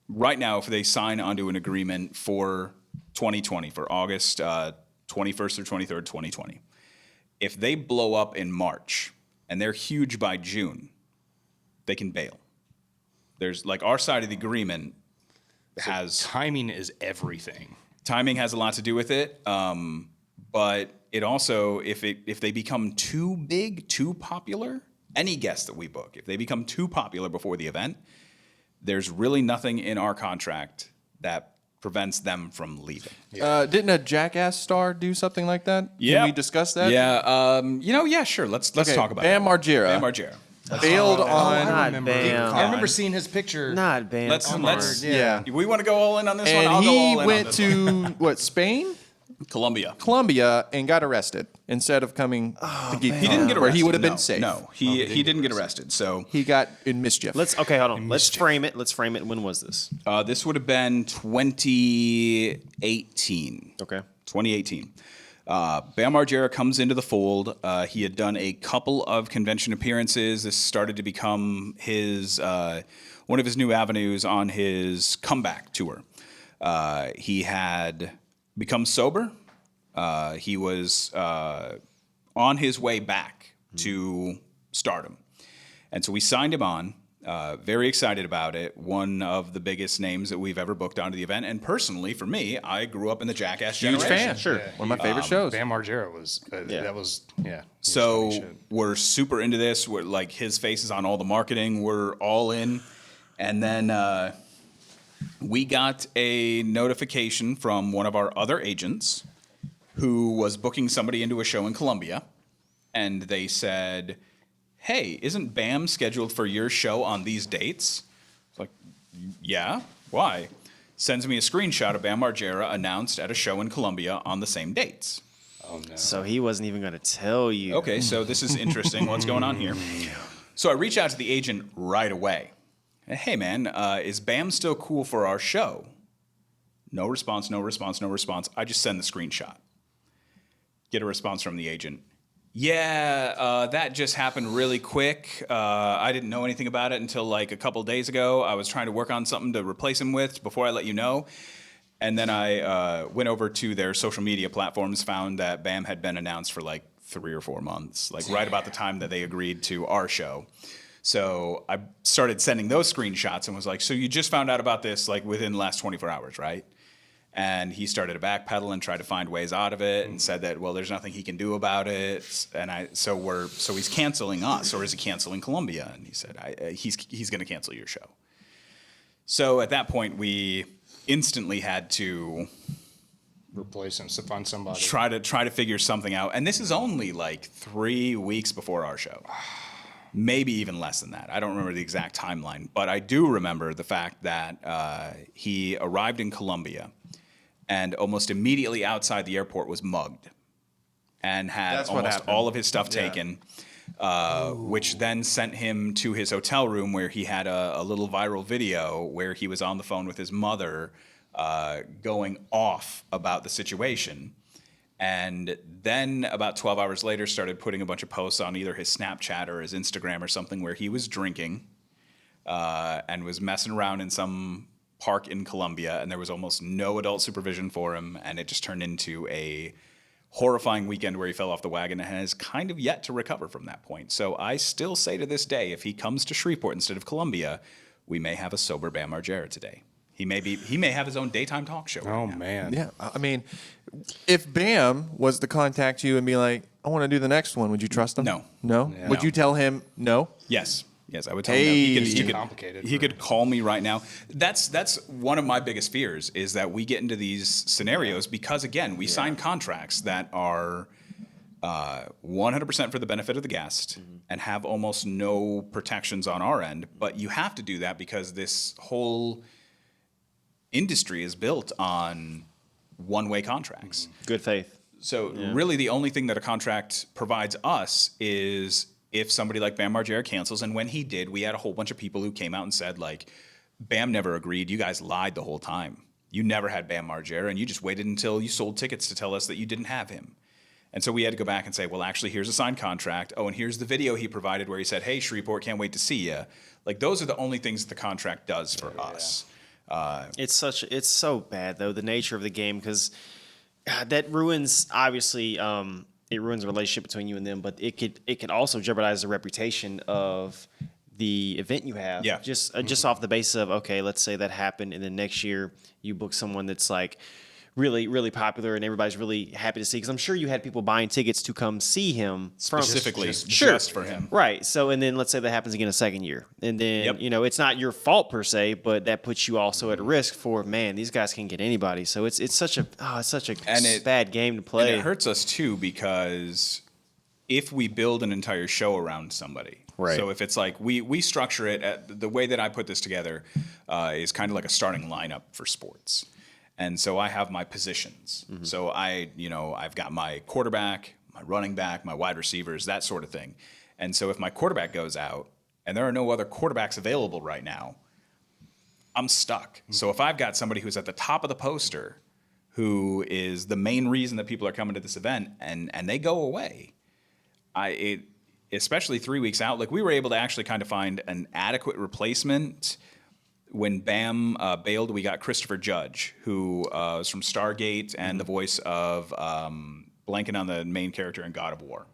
right now, if they sign onto an agreement for 2020, for August 21st or 23rd, 2020, if they blow up in March and they're huge by June, they can bail. There's like our side of the agreement has Timing is everything. timing has a lot to do with it, but it also if they become too big, too popular, any guest that we book, if they become too popular before the event, there's really nothing in our contract that prevents them from leaving. Didn't a Jackass star do something like that? Yeah, Can we discuss that? Yeah. Sure. Let's Okay, talk about Bam that. Margera. Bam Margera. Bailed on. Not Bam. I remember seeing his picture. Not Bam. Let's Yeah. We want to go all in on this one. And I'll go he all in went on this one. to, what, Spain? Colombia. And got arrested instead of coming to Geek He didn't get arrested. where he would have no, been safe. No, he didn't get arrested. So He got in mischief. Hold on. Let's frame it. When was this? this would have been 2018. Okay. 2018. Bam Margera comes into the fold. He had done a couple of convention appearances. This started to become his one of his new avenues on his comeback tour. He had become sober. He was on his way back to stardom. And so we signed him on. Very excited about it. One of the biggest names that we've ever booked onto the event. And personally, for me, I grew up in the Jackass Huge generation. fan. Sure. Yeah, One of my favorite shows. Bam Margera was that was So funny shit. we're super into this. We're like his face is on all the marketing. We're all in. And then we got a notification from one of our other agents who was booking somebody into a show in Colombia. And they said, hey, isn't Bam scheduled for your show on these dates? It's like, yeah, why? Sends me a screenshot of Bam Margera announced at a show in Colombia on the same dates. Oh no. So he wasn't even going to tell you. Okay, so this is interesting. What's going on here? So I reach out to the agent right away. Hey, man, is Bam still cool for our show? No response. I just send the screenshot. Get a response from the agent. Yeah, that just happened really quick. I didn't know anything about it until like a couple days ago. I was trying to work on something to replace him with before I let you know. And then I went over to their social media platforms, found that Bam had been announced for like 3 or 4 months, like right about the time that they agreed to our show. So I started sending those screenshots and was like, so you just found out about this like within the last 24 hours, right? And he started to backpedal and try to find ways out of it and said that, well, there's nothing he can do about it. And so he's canceling us, or is he canceling Colombia? And he said, he's going to cancel your show. So at that point, we instantly had to Replace him, so find somebody. try to figure something out. And this is only like 3 weeks before our show. Maybe even less than that. I don't remember the exact timeline, but I do remember the fact that he arrived in Colombia and almost immediately outside the airport was mugged and had That's what almost happened. all of his stuff taken, which then sent him to his hotel room where he had a little viral video where he was on the phone with his mother going off about the situation. And then about 12 hours later started putting a bunch of posts on either his Snapchat or his Instagram or something where he was drinking and was messing around in some park in Colombia, and there was almost no adult supervision for him, and it just turned into a horrifying weekend where he fell off the wagon and has kind of yet to recover from that point. So I still say to this day, if he comes to Shreveport instead of Columbia, we may have a sober Bam Margera today. He may have his own daytime talk show. Oh right now. man. Yeah, I mean, if Bam was to contact you and be like, I want to do the next one, would you trust him? No. No? Yeah. Would you tell him no? Yes, I would tell him. No. It's too complicated He for- could call me right now. That's one of my biggest fears is that we get into these scenarios because again we sign contracts that are 100% for the benefit of the guest and have almost no protections on our end. But you have to do that because this whole industry is built on one-way contracts. Good faith. So really the only thing that a contract provides us is if somebody like Bam Margera cancels. And when he did, we had a whole bunch of people who came out and said, like, Bam never agreed. You guys lied the whole time. You never had Bam Margera, and you just waited until you sold tickets to tell us that you didn't have him. And so we had to go back and say, well, actually, here's a signed contract. Oh, and here's the video he provided where he said, hey, Shreveport, can't wait to see you. Like, those are the only things that the contract does for us. It's so bad though, the nature of the game, because that ruins, obviously, it ruins the relationship between you and them, but it could also jeopardize the reputation of the event you have. Yeah. Just off the basis of, okay, let's say that happened, and then next year you book someone that's like really, really popular and everybody's really happy to see. Because I'm sure you had people buying tickets to come see him Specifically, Sure. just for him. Right. So, and then let's say that happens again a second year. And then, Yep. it's not your fault per se, but that puts you also at risk for, man, these guys can get anybody. So it's such a bad game to play. And it hurts us too because if we build an entire show around somebody, Right. So if it's like we structure it, the way that I put this together is kind of like a starting lineup for sports. And so I have my positions. Mm-hmm. So I've got my quarterback, my running back, my wide receivers, that sort of thing. And so if my quarterback goes out and there are no other quarterbacks available right now, I'm stuck. Mm-hmm. So if I've got somebody who's at the top of the poster who is the main reason that people are coming to this event and they go away, especially 3 weeks out, like we were able to actually kind of find an adequate replacement. When Bam bailed, we got Christopher Judge, who was from Stargate and the voice of blanking on the main character in God of War.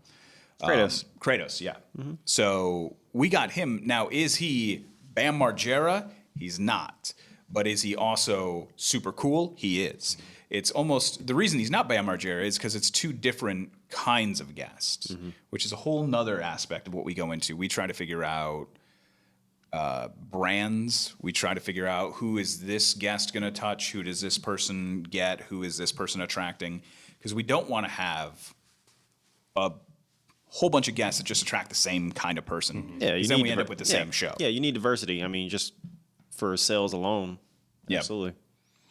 Kratos, yeah. So we got him. Now, is he Bam Margera? He's not. But is he also super cool? He is. It's almost, the reason he's not Bam Margera is because it's two different kinds of guests, which is a whole nother aspect of what we go into. We try to figure out brands. We try to figure out who is this guest going to touch, who does this person get, who is this person attracting, because we don't want to have a whole bunch of guests that just attract the same kind of person. Yeah, because then we end up with the same show. Yeah, you need diversity. I mean, just for sales alone. Yeah. Absolutely.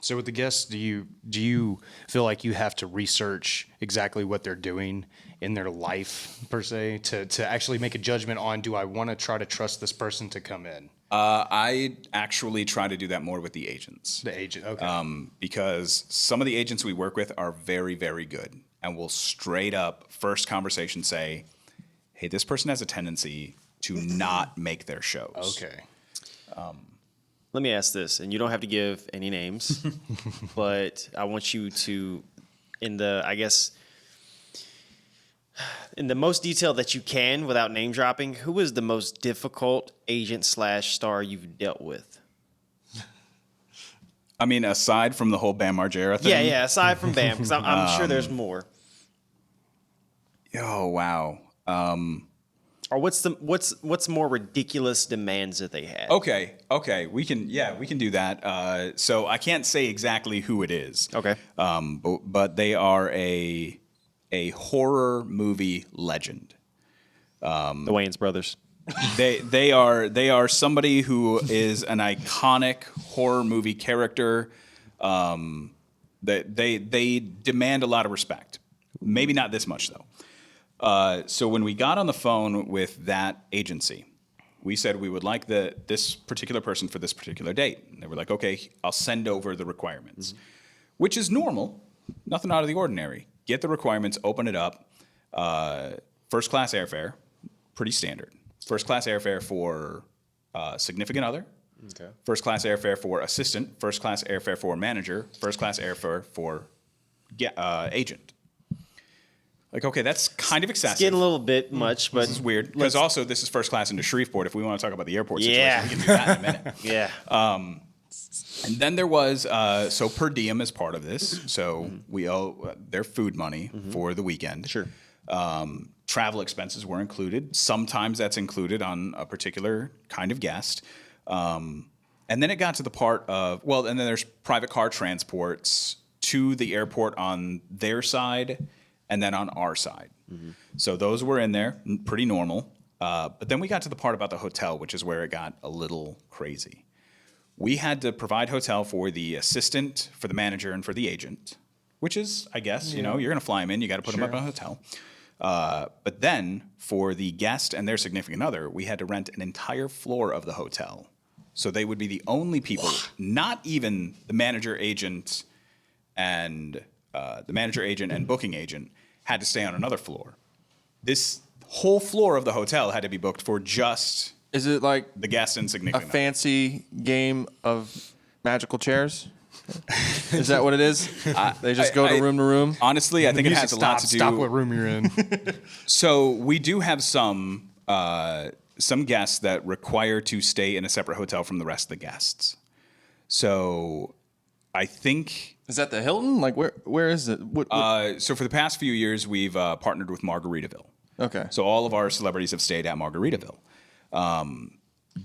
So with the guests, do you feel like you have to research exactly what they're doing in their life per se to actually make a judgment on, do I want to try to trust this person to come in? I actually try to do that more with the agents. The agent, okay. Because some of the agents we work with are very, very good and will straight up first conversation say, hey, this person has a tendency to not make their shows. Okay. Let me ask this, and you don't have to give any names, but I want you to, in the most detail that you can without name dropping, who is the most difficult agent / star you've dealt with? I mean, aside from the whole Bam Margera thing. Yeah, aside from Bam, because I'm sure there's more. Oh, wow. Or what's more ridiculous demands that they had? Okay. We can do that. So I can't say exactly who it is. Okay. But they are a horror movie legend. The Wayans brothers. They are somebody who is an iconic horror movie character. They demand a lot of respect. Maybe not this much though. So when we got on the phone with that agency, we said we would like this particular person for this particular date. And they were like, okay, I'll send over the requirements, which is normal, nothing out of the ordinary. Get the requirements, open it up. First class airfare, pretty standard. First class airfare for significant other. Okay. First class airfare for assistant. First class airfare for manager. First class airfare for agent. Like, okay, that's kind of excessive. It's getting a little bit much, but this is weird. Because also, this is first class into Shreveport. If we want to talk about the airport Yeah. situation, we can do that in a minute. yeah. And then there was, so per diem is part of this. So we owe their food money for the weekend. Sure. Travel expenses were included. Sometimes that's included on a particular kind of guest. And then it got to the part of, and then there's private car transports to the airport on their side and then on our side. So those were in there, pretty normal. But then we got to the part about the hotel, which is where it got a little crazy. We had to provide hotel for the assistant, for the manager, and for the agent, which is, I guess, you're going to fly them in. You got to put them up in a hotel. But then for the guest and their significant other, we had to rent an entire floor of the hotel. So they would be the only people, not even the manager, agent, and booking agent had to stay on another floor. This whole floor of the hotel had to be booked for just Is it like the guest and a significant other. fancy game of magical chairs? Is that what it is? They just go to room to room? Honestly, I think it has a lot to do. Stop what room you're in. So we do have some guests that require to stay in a separate hotel from the rest of the guests. So I think Is that the Hilton? Like where is it? so for the past few years we've partnered with Margaritaville. Okay. So all of our celebrities have stayed at Margaritaville.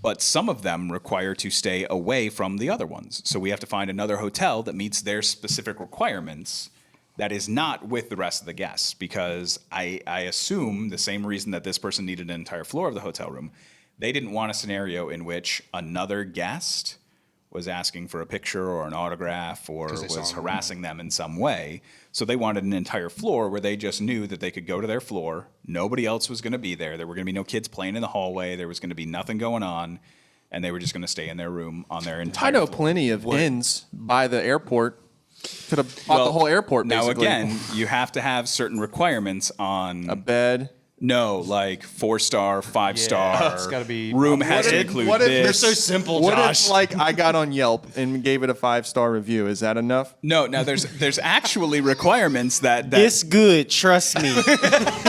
But some of them require to stay away from the other ones. So we have to find another hotel that meets their specific requirements that is not with the rest of the guests, because I assume the same reason that this person needed an entire floor of the hotel room, they didn't want a scenario in which another guest was asking for a picture or an autograph or was harassing them in some way. So they wanted an entire floor where they just knew that they could go to their floor. Nobody else was going to be there. There were going to be no kids playing in the hallway. There was going to be nothing going on. And they were just going to stay in their room on their entire I know floor. plenty of inns by the airport. Could have bought the whole airport, basically. Now, again, you have to have certain requirements on A bed. No, like 4-star, 5-star. It's gotta be- room has What to if- include what if- this. They're so simple, What Josh. if, like, I got on Yelp and gave it a 5-star review? Is that enough? No, now there's actually requirements that It's good, trust me.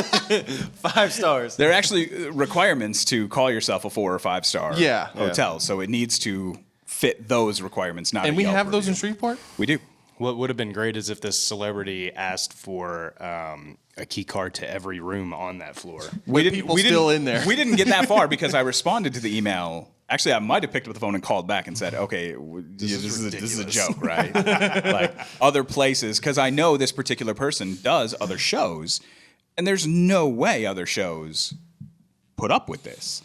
5 stars. there are actually requirements to call yourself a 4 or 5-star Yeah. hotel. So it needs to fit those requirements. Not And a we Yelp have those in review. Shreveport? We do. What would have been great is if this celebrity asked for a key card to every room on that floor. With people still in there. We didn't get that far because I responded to the email. Actually, I might have picked up the phone and called back and said, "Okay, this is a joke, right?" Like other places, because I know this particular person does other shows, and there's no way other shows put up with this.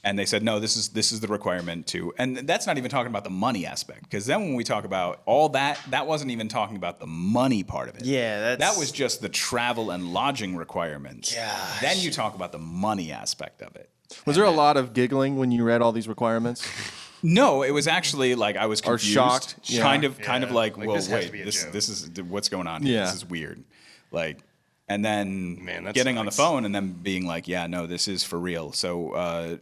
And they said, "No, this is the requirement too." And that's not even talking about the money aspect, because then when we talk about all that, that wasn't even talking about the money part of it. Yeah, that was just the travel and lodging requirements. Gosh. Then you talk about the money aspect of it. Was there a lot of giggling when you read all these requirements? No, it was actually like I was confused, shocked, yeah. kind of like, Like, well, this has to wait, be a this joke. is what's going on here? Yeah. This is weird. Like, and then Man, that getting on the sucks. phone and then being like, yeah, no, this is for real. So,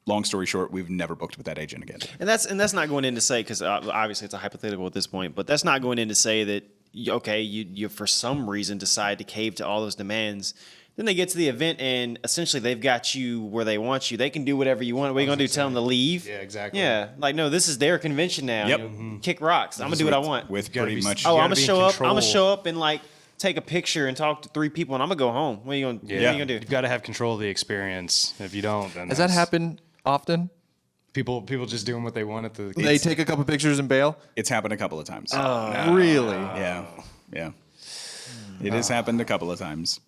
long story short, we've never booked with that agent again. And that's not going in to say, because obviously it's a hypothetical at this point, but that's not going in to say that you for some reason decide to cave to all those demands. Then they get to the event and essentially they've got you where they want you. They can do whatever you want. What are you gonna do? Tell them to leave? Yeah, exactly. Yeah, like no, this is their convention now. Yep. Kick rocks. I'm gonna do what I want. With gotta pretty be- much. Oh, You I'm gotta gonna be in show up. I'm gonna control. show up and like take a picture and talk to 3 people, and I'm gonna go home. What are you gonna? What are you gonna do? You've got to have control of the experience. If you don't, then Has that happened often? People just doing what they want at the. They take a couple pictures and bail? It's happened a couple of times. Really? Yeah, yeah. It has happened a couple of times.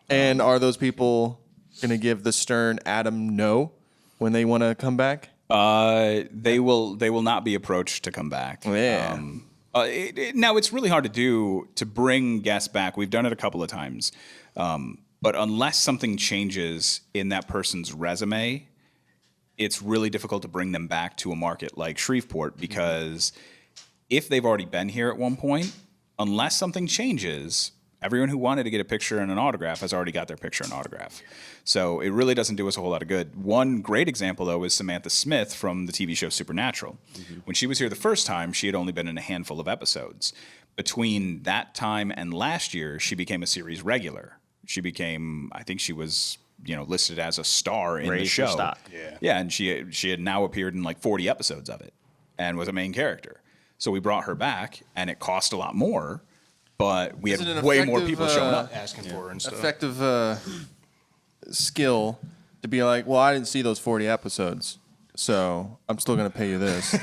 And are those people going to give the stern Adam no when they want to come back? They will not be approached to come back. Yeah. Now it's really hard to bring guests back. We've done it a couple of times, but unless something changes in that person's resume, it's really difficult to bring them back to a market like Shreveport, because if they've already been here at one point, unless something changes, everyone who wanted to get a picture and an autograph has already got their picture and autograph. So it really doesn't do us a whole lot of good. One great example, though, is Samantha Smith from the TV show Supernatural. When she was here the first time, she had only been in a handful of episodes. Between that time and last year, she became a series regular. She became, I think she was, listed as a star in Ready the for show. stock. Yeah, and she had now appeared in like 40 episodes of it and was a main character. So we brought her back, and it cost a lot more, but we Is it had an way more effective, people showing up. asking for her and stuff. Effective skill to be like, well, I didn't see those 40 episodes, so I'm still going to pay you this.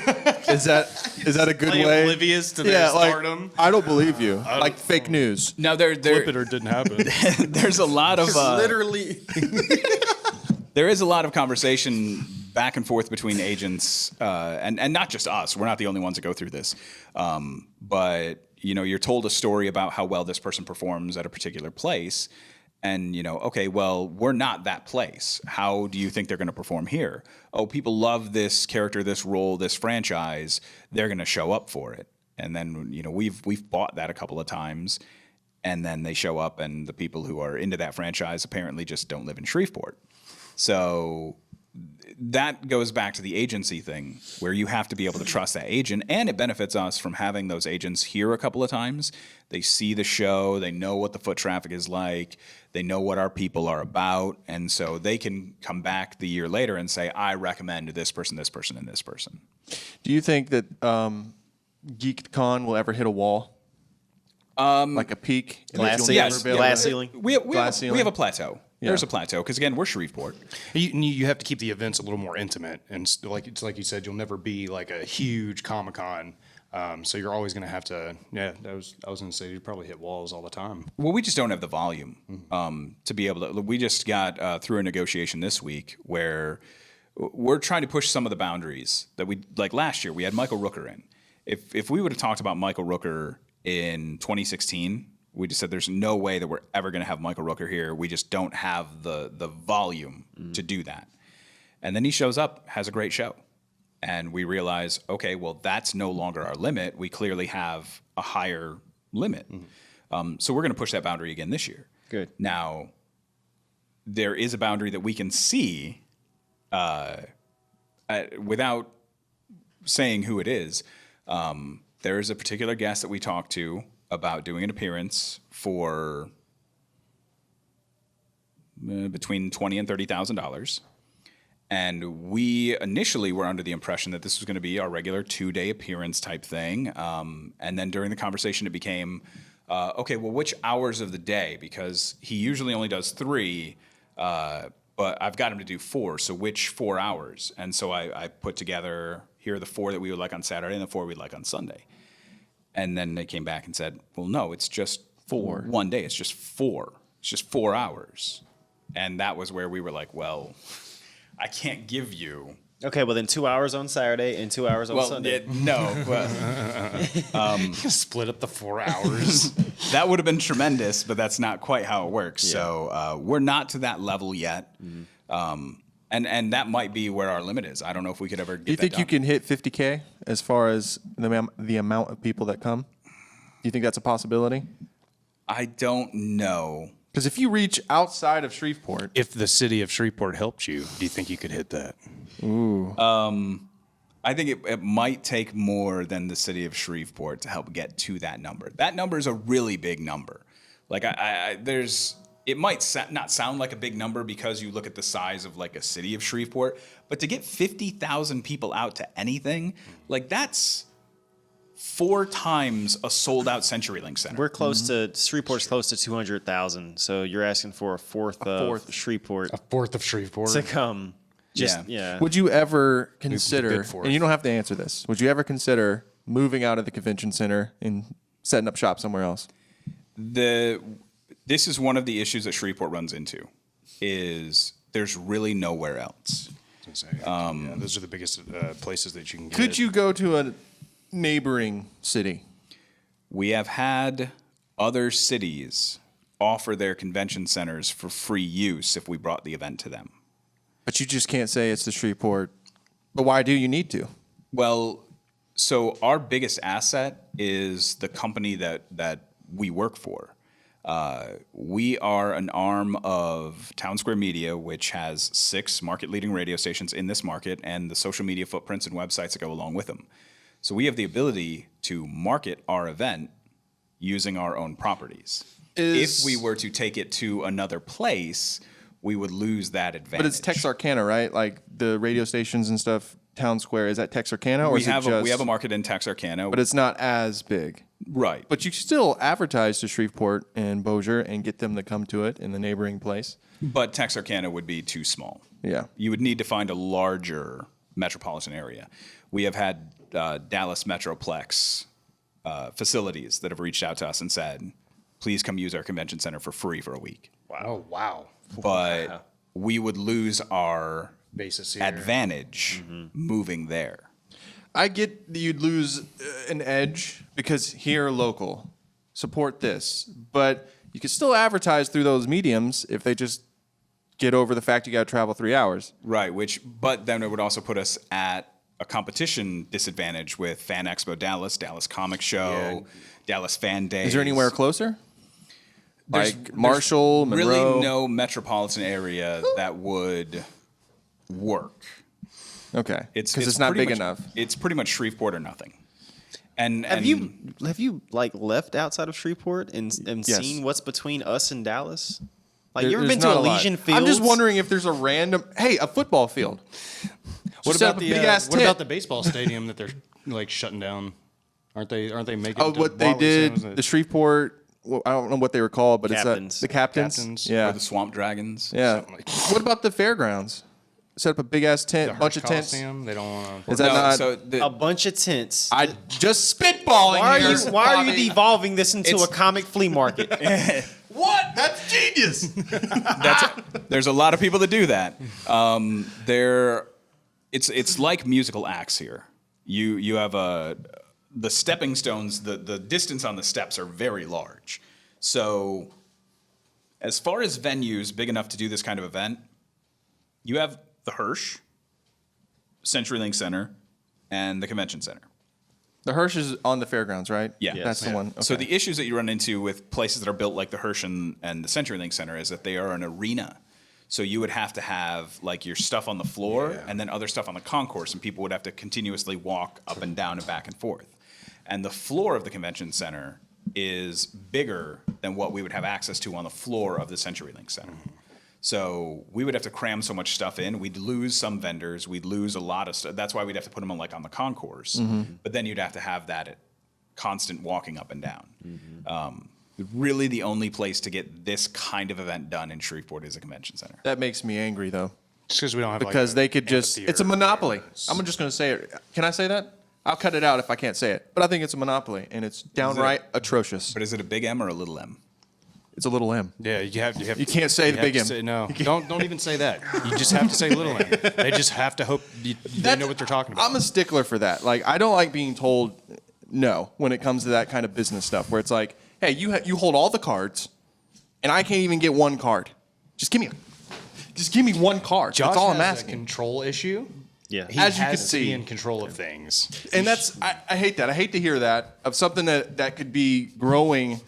Is that a good Like way? oblivious to their stardom. I don't believe you. Like fake news. Now Flip it or it didn't happen. there's a lot of Literally. there is a lot of conversation back and forth between agents, and not just us. We're not the only ones that go through this. But you're told a story about how well this person performs at a particular place, and okay, well, we're not that place. How do you think they're going to perform here? Oh, people love this character, this role, this franchise. They're going to show up for it. And then we've bought that a couple of times, and then they show up, and the people who are into that franchise apparently just don't live in Shreveport. So that goes back to the agency thing, where you have to be able to trust that agent, and it benefits us from having those agents here a couple of times. They see the show, they know what the foot traffic is like, they know what our people are about, and so they can come back the year later and say, I recommend this person, and this person. Do you think that Geek'd Con will ever hit a wall? Like a peak? Glass You'll ceiling. never be able Glass to- ceiling. We Glass ceiling? have a plateau. Yeah. There's a plateau because again, we're Shreveport. You have to keep the events a little more intimate, and like you said, you'll never be like a huge Comic-Con. So you're always going to have to. Yeah, I was going to say you probably hit walls all the time. Well, we just don't have the volume to be able to. We just got through a negotiation this week where we're trying to push some of the boundaries that we like. Last year, we had Michael Rooker in. If we would have talked about Michael Rooker in 2016. We just said there's no way that we're ever going to have Michael Rooker here. We just don't have the volume to do that. And then he shows up, has a great show. And we realize, okay, well, that's no longer our limit. We clearly have a higher limit. So we're going to push that boundary again this year. Good. Now, there is a boundary that we can see without saying who it is. There is a particular guest that we talked to about doing an appearance for between $20,000 and $30,000, and we initially were under the impression that this was going to be our regular 2-day appearance type thing. And then during the conversation, it became, okay, well, which hours of the day? Because he usually only does 3, but I've got him to do 4. So which 4 hours? And so I put together, here are the 4 that we would like on Saturday and the 4 we'd like on Sunday. And then they came back and said, well, no, it's just 4. One day. It's just 4. It's just 4 hours. And that was where we were like, well, I can't give you. Okay, well then 2 hours on Saturday and 2 hours on Sunday. Split up the 4 hours. That would have been tremendous, but that's not quite how it works. Yeah. So we're not to that level yet. And that might be where our limit is. I don't know if we could ever get Do you think you can hit 50K as far as the amount of people that come? Do you think that's a possibility? I don't know. Because if you reach outside of Shreveport, If the city of Shreveport helped you, do you think you could hit that? I think it might take more than the city of Shreveport to help get to that number. That number is a really big number. Like it might not sound like a big number because you look at the size of like a city of Shreveport, but to get 50,000 people out to anything, like that's 4 times a sold out CenturyLink Center. We're close to Shreveport's close to 200,000, so you're asking for a fourth of Shreveport A fourth of Shreveport. to come. Yeah. would you ever consider, bid for it. and you don't have to answer this, would you ever consider moving out of the convention center and setting up shop somewhere else? This is one of the issues that Shreveport runs into, is there's really nowhere else. Those are the biggest places that you can get. Could you go to a neighboring city? We have had other cities offer their convention centers for free use if we brought the event to them. But you just can't say it's the Shreveport. But why do you need to? Well, so our biggest asset is the company that we work for. We are an arm of Town Square Media, which has 6 market-leading radio stations in this market and the social media footprints and websites that go along with them. So we have the ability to market our event using our own properties. If we were to take it to another place, we would lose that advantage. But it's Texarkana, right? Like the radio stations and stuff, Town Square, is that Texarkana? Or we is it have just, we have a market in Texarkana. but it's not as big. Right. But you still advertise to Shreveport and Bossier and get them to come to it in the neighboring place. But Texarkana would be too small. Yeah. You would need to find a larger metropolitan area. We have had Dallas Metroplex facilities that have reached out to us and said, please come use our convention center for free for a week. Oh, wow. But we would lose our Basis here. advantage moving there. I get that you'd lose an edge because here local, support this, but you can still advertise through those mediums if they just get over the fact you got to travel 3 hours. Right, but then it would also put us at a competition disadvantage with Fan Expo Dallas, Dallas Comic Show, Dallas Fan Days. Is there anywhere closer? There's- Like Marshall, there's Monroe? really no metropolitan area that would work. Okay, because it's not pretty big much- enough. It's pretty much Shreveport or nothing. And Have you like left outside of Shreveport and Yes. seen what's between us and Dallas? Like There- you ever there's been to not a lot. Elysian Fields? I'm just wondering if there's a random, a football field. What Just set about up a the big-ass what tent. about the baseball stadium that they're like shutting down? Aren't they making? Oh, what they did, the Shreveport, well, I don't know what they were called, but Captains. it's the captains. Captains. Yeah. or the Swamp Dragons. Yeah. Something like What about the fairgrounds? Set up a big ass tent, bunch of tents. They don't want to. Is that not? So a bunch of tents. I just spitballing Why are here. you Bobby. devolving this into a comic flea market? What? That's genius. There's a lot of people that do that. It's like musical acts here. You have the stepping stones. The distance on the steps are very large. So as far as venues big enough to do this kind of event, you have the Hirsch, CenturyLink Center, and the Convention Center. The Hirsch is on the fairgrounds, right? Yeah. That's the one. Okay. So the issues that you run into with places that are built like the Hirsch and the CenturyLink Center is that they are an arena. So you would have to have like your stuff on the floor and then other stuff on the concourse, and people would have to continuously walk up and down and back and forth. And the floor of the convention center is bigger than what we would have access to on the floor of the CenturyLink Center. So we would have to cram so much stuff in. We'd lose some vendors. We'd lose a lot of stuff. That's why we'd have to put them on the concourse. But then you'd have to have that constant walking up and down. Really, the only place to get this kind of event done in Shreveport is a convention center. that makes me angry though, Just because we don't have because like, they could just. It's a monopoly. I'm just going to say it. Can I say that? I'll cut it out if I can't say it. But I think it's a monopoly, and it's downright atrocious. But is it a big M or a little m? It's a little M. Yeah, you have. You can't say the have big to M. say- no, don't even say that. You just have to say little M. They just have to hope they know what they're talking about. I'm a stickler for that. Like, I don't like being told no when it comes to that kind of business stuff, where it's like, hey, you hold all the cards, and I can't even get one card. Just give me one card. Josh that's all I'm has asking. a control issue. Yeah. He As you has can to see. be in control of things. And that's I hate that. I hate to hear that of something that could be growing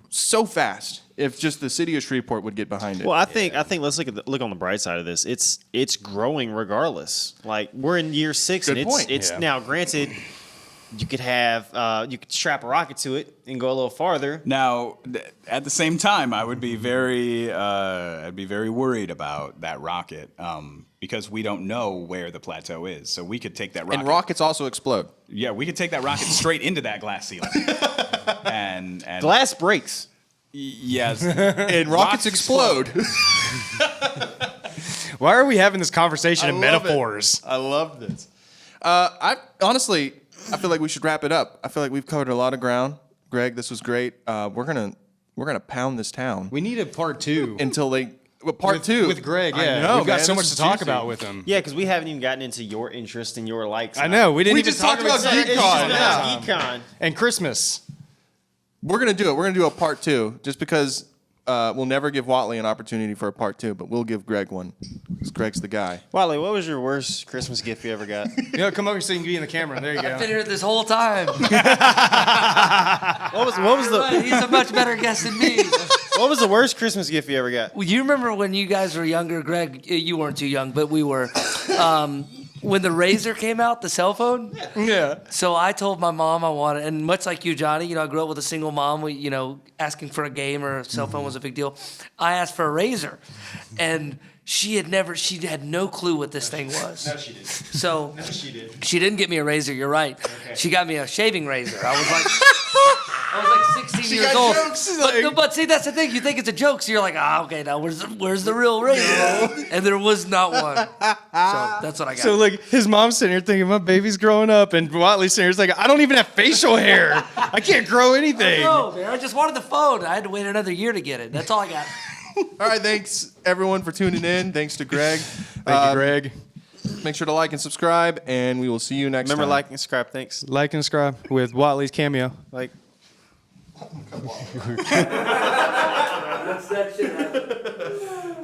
so fast if just the city of Shreveport would get behind it. Well, I think let's look on the bright side of this. It's growing regardless. Like we're in year 6, Good and point. it's Yeah. now granted. You could have you could strap a rocket to it and go a little farther. Now, at the same time, I would be I'd be very worried about that rocket because we don't know where the plateau is. So we could take that rocket. and rockets also explode. Yeah, we could take that rocket straight into that glass ceiling. and Glass breaks. yes, And rockets explode. Why are we having this conversation in love it. metaphors? I love this. I honestly, I feel like we should wrap it up. I feel like we've covered a lot of ground. Greg, this was great. We're gonna pound this town We need a part 2 until they. Well, part with, 2 with Greg. I Yeah, know, we've got man, so this much is to talk juicy. about with him. Yeah, because we haven't even gotten into your interest and your likes. I know we didn't We even just talked about about Geek Con, yeah. Geek-Con. and Christmas. We're gonna do it. We're gonna do a part 2, just because we'll never give Watley an opportunity for a part 2, but we'll give Greg one. 'Cause Greg's the guy. Wally, what was your worst Christmas gift you ever got? You know, come over so you can be in the camera. There you Been go. here this whole time. What was the He's a much better guest than me. what was the worst Christmas gift you ever got? Well, you remember when you guys were younger, Greg? You weren't too young, but we were. When the Razor came out, the cell phone. Yeah. So I told my mom I wanted, and much like you, Johnny, I grew up with a single mom. Asking for a game or a cell phone was a big deal. I asked for a Razor, and she had no clue what this thing was. No, she didn't. So She did. she didn't get me a razor. You're right. She got me a shaving razor. I was like, I was like 16 years got old. jokes, But see, that's the thing. You think it's a joke, so you're like, okay, now where's the real razor? And there was not one. So that's what I got. So like his mom's sitting here thinking my baby's growing up, and Watley's sitting here like, I don't even have facial hair. I can't grow anything. No, man, I just wanted the phone. I had to wait another year to get it. That's all I got. All right, thanks everyone for tuning in. Thanks to Greg. Thank you, Greg. Make sure to like and subscribe, and we will see you next Remember, time. like and subscribe. Thanks. Like and subscribe with Watley's cameo. Like. That's that shit.